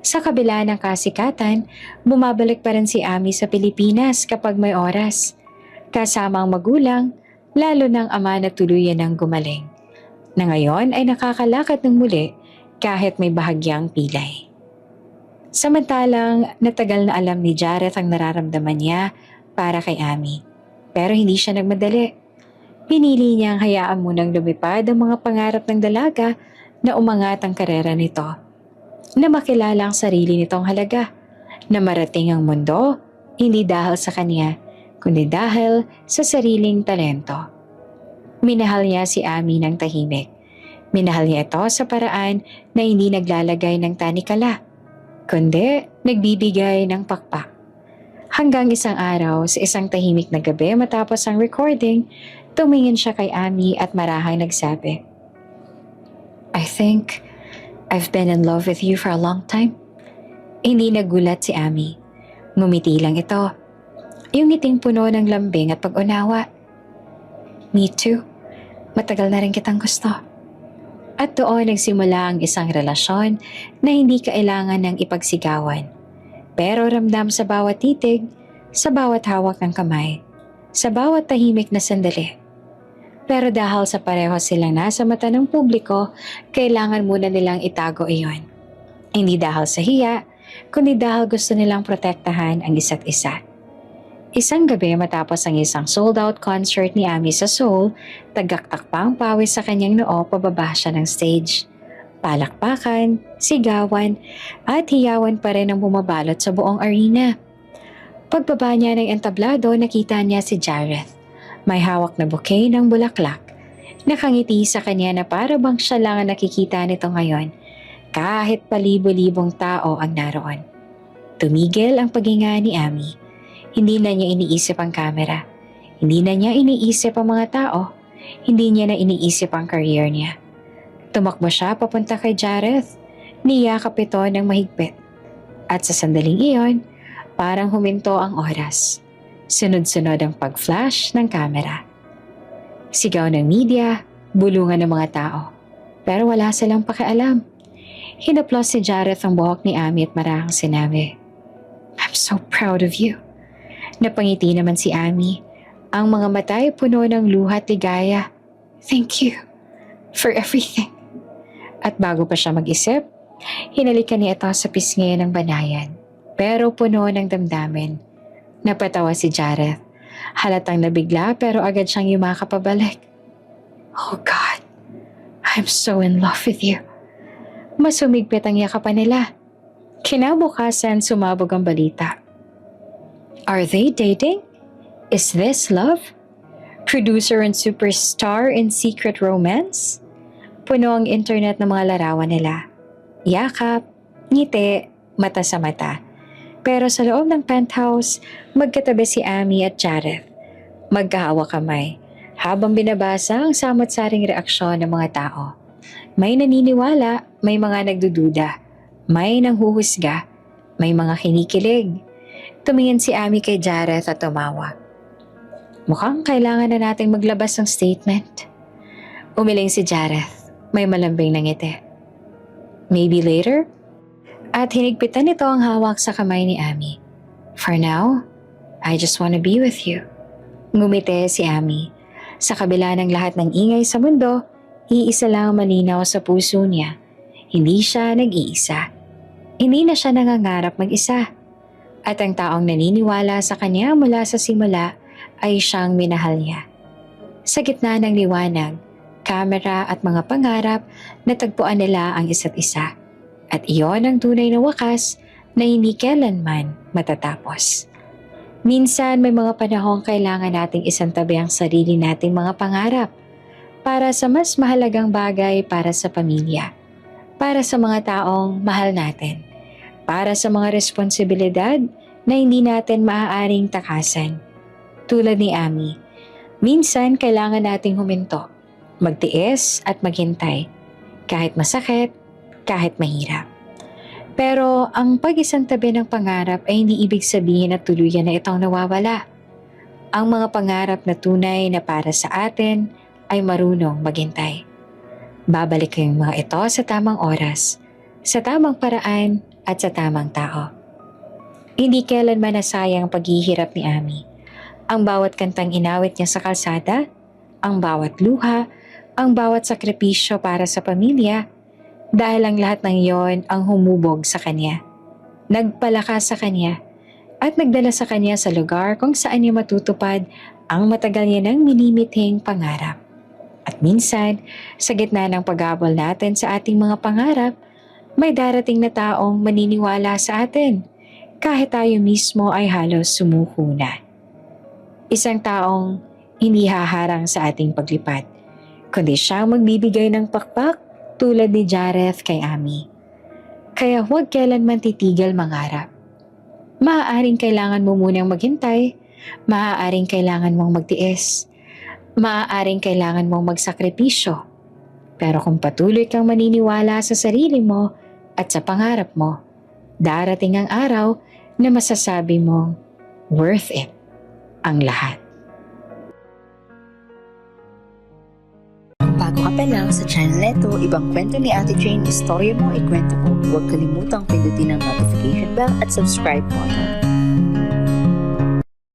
Sa kabila ng kasikatan, bumabalik pa rin si Ami sa Pilipinas kapag may oras. Kasama ang magulang, lalo ng ama na tuluyan ng gumaling. Na ngayon ay nakakalakad ng muli kahit may bahagyang pilay. Samantalang natagal na alam ni Jareth ang nararamdaman niya para kay Ami. Pero hindi siya nagmadali. Pinili niyang hayaan munang lumipad ang mga pangarap ng dalaga na umangat ang karera nito. Na makilala ang sarili nitong halaga. Na marating ang mundo, hindi dahil sa kanya, kundi dahil sa sariling talento. Minahal niya si Ami ng tahimik. Minahal niya ito sa paraan na hindi naglalagay ng tanikala, kundi nagbibigay ng pakpak. Hanggang isang araw, sa isang tahimik na gabi matapos ang recording, tumingin siya kay Ami at marahang nagsabi, I think I've been in love with you for a long time. Hindi nagulat si Amy. Ngumiti lang ito. Yung ngiting puno ng lambing at pag-unawa. Me too. Matagal na rin kitang gusto. At doon nagsimula ang isang relasyon na hindi kailangan ng ipagsigawan. Pero ramdam sa bawat titig, sa bawat hawak ng kamay, sa bawat tahimik na sandali. Pero dahil sa pareho silang nasa mata ng publiko, kailangan muna nilang itago iyon. Hindi dahil sa hiya, kundi dahil gusto nilang protektahan ang isa't isa. Isang gabi matapos ang isang sold-out concert ni Amy sa Seoul, tagaktak pa ang pawis sa kanyang noo pababa siya ng stage. Palakpakan, sigawan, at hiyawan pa rin ang bumabalot sa buong arena. Pagbaba niya ng entablado, nakita niya si Jareth. May hawak na bouquet ng bulaklak. Nakangiti sa kanya na para bang siya lang ang nakikita nito ngayon, kahit palibo-libong tao ang naroon. Tumigil ang paghinga ni Amy. Hindi na niya iniisip ang kamera. Hindi na niya iniisip ang mga tao. Hindi niya na iniisip ang career niya. Tumakbo siya papunta kay Jareth. Niyakap ito ng mahigpit. At sa sandaling iyon, parang huminto ang oras. Sunod-sunod ang pag-flash ng kamera. Sigaw ng media, bulungan ng mga tao. Pero wala silang pakialam. Hinaplos si Jareth ang buhok ni Amy at marahang sinabi, "I'm so proud of you." Napangiti naman si Amy. Ang mga mata ay puno ng luha at ligaya. "Thank you for everything." At bago pa siya mag-isip, hinalikan niya ito sa pisngi ng banayan. Pero puno ng damdamin. Napatawa si Jareth. Halatang nabigla pero agad siyang yumakap pabalik. "Oh God, I'm so in love with you." Mas humigpit ang yakapan nila. Kinabukasan sumabog ang balita. Are they dating? Is this love? Producer and superstar in secret romance? Puno ang internet ng mga larawan nila. Yakap, ngiti, mata sa mata. Pero sa loob ng penthouse, magkatabi si Amy at Jareth. Magkahawa kamay, habang binabasa ang samot-saring reaksyon ng mga tao. May naniniwala, may mga nagdududa, may nanghuhusga, may mga kinikilig. Tumingin si Amy kay Jareth at tumawa. Mukhang kailangan na nating maglabas ng statement. Umiling si Jareth, may malambing na ngiti. Maybe later? At hinigpitan nito ang hawak sa kamay ni Amy. For now, I just wanna be with you. Ngumiti si Amy. Sa kabila ng lahat ng ingay sa mundo, iisa lang ang malinaw sa puso niya. Hindi siya nag-iisa. Hindi na siya nangangarap mag-isa. At ang taong naniniwala sa kanya mula sa simula ay siyang minahal niya. Sa gitna ng liwanag, kamera at mga pangarap, natagpuan nila ang isa't isa. At iyon ang tunay na wakas na hindi kailanman matatapos. Minsan may mga panahong kailangan nating isantabi ang sarili nating mga pangarap para sa mas mahalagang bagay para sa pamilya, para sa mga taong mahal natin, para sa mga responsibilidad na hindi natin maaaring takasan. Tulad ni Amy, minsan kailangan nating huminto, magtiis at maghintay, kahit masakit, kahit mahirap. Pero ang pag-isang tabi ng pangarap ay hindi ibig sabihin na tuluyan na itong nawawala. Ang mga pangarap na tunay na para sa atin ay marunong maghintay. Babalik ang mga ito sa tamang oras, sa tamang paraan at sa tamang tao. Hindi kailanman nasayang ang paghihirap ni Amy. Ang bawat kantang inawit niya sa kalsada, ang bawat luha, ang bawat sakripisyo para sa pamilya, dahil ang lahat ng iyon ang humubog sa kanya. Nagpalakas sa kanya at nagdala sa kanya sa lugar kung saan niya matutupad ang matagal niya nang minimithing pangarap. At minsan, sa gitna ng paghabol natin sa ating mga pangarap, may darating na taong maniniwala sa atin kahit tayo mismo ay halos sumuko na. Isang taong hindi haharang sa ating paglipad, kundi siyang magbibigay ng pakpak tulad ni Jareth kay Amy. Kaya huwag kailanman titigil mangarap. Maaaring kailangan mo munang maghintay, maaaring kailangan mong magtiis, maaaring kailangan mong magsakripisyo. Pero kung patuloy kang maniniwala sa sarili mo at sa pangarap mo, darating ang araw na masasabi mong worth it ang lahat. Kung bago ka pa lang sa channel neto, ibang kwento ni Ate Jane, istorya mo, ikwento ko. Huwag kalimutang pindutin ang notification bell at subscribe button.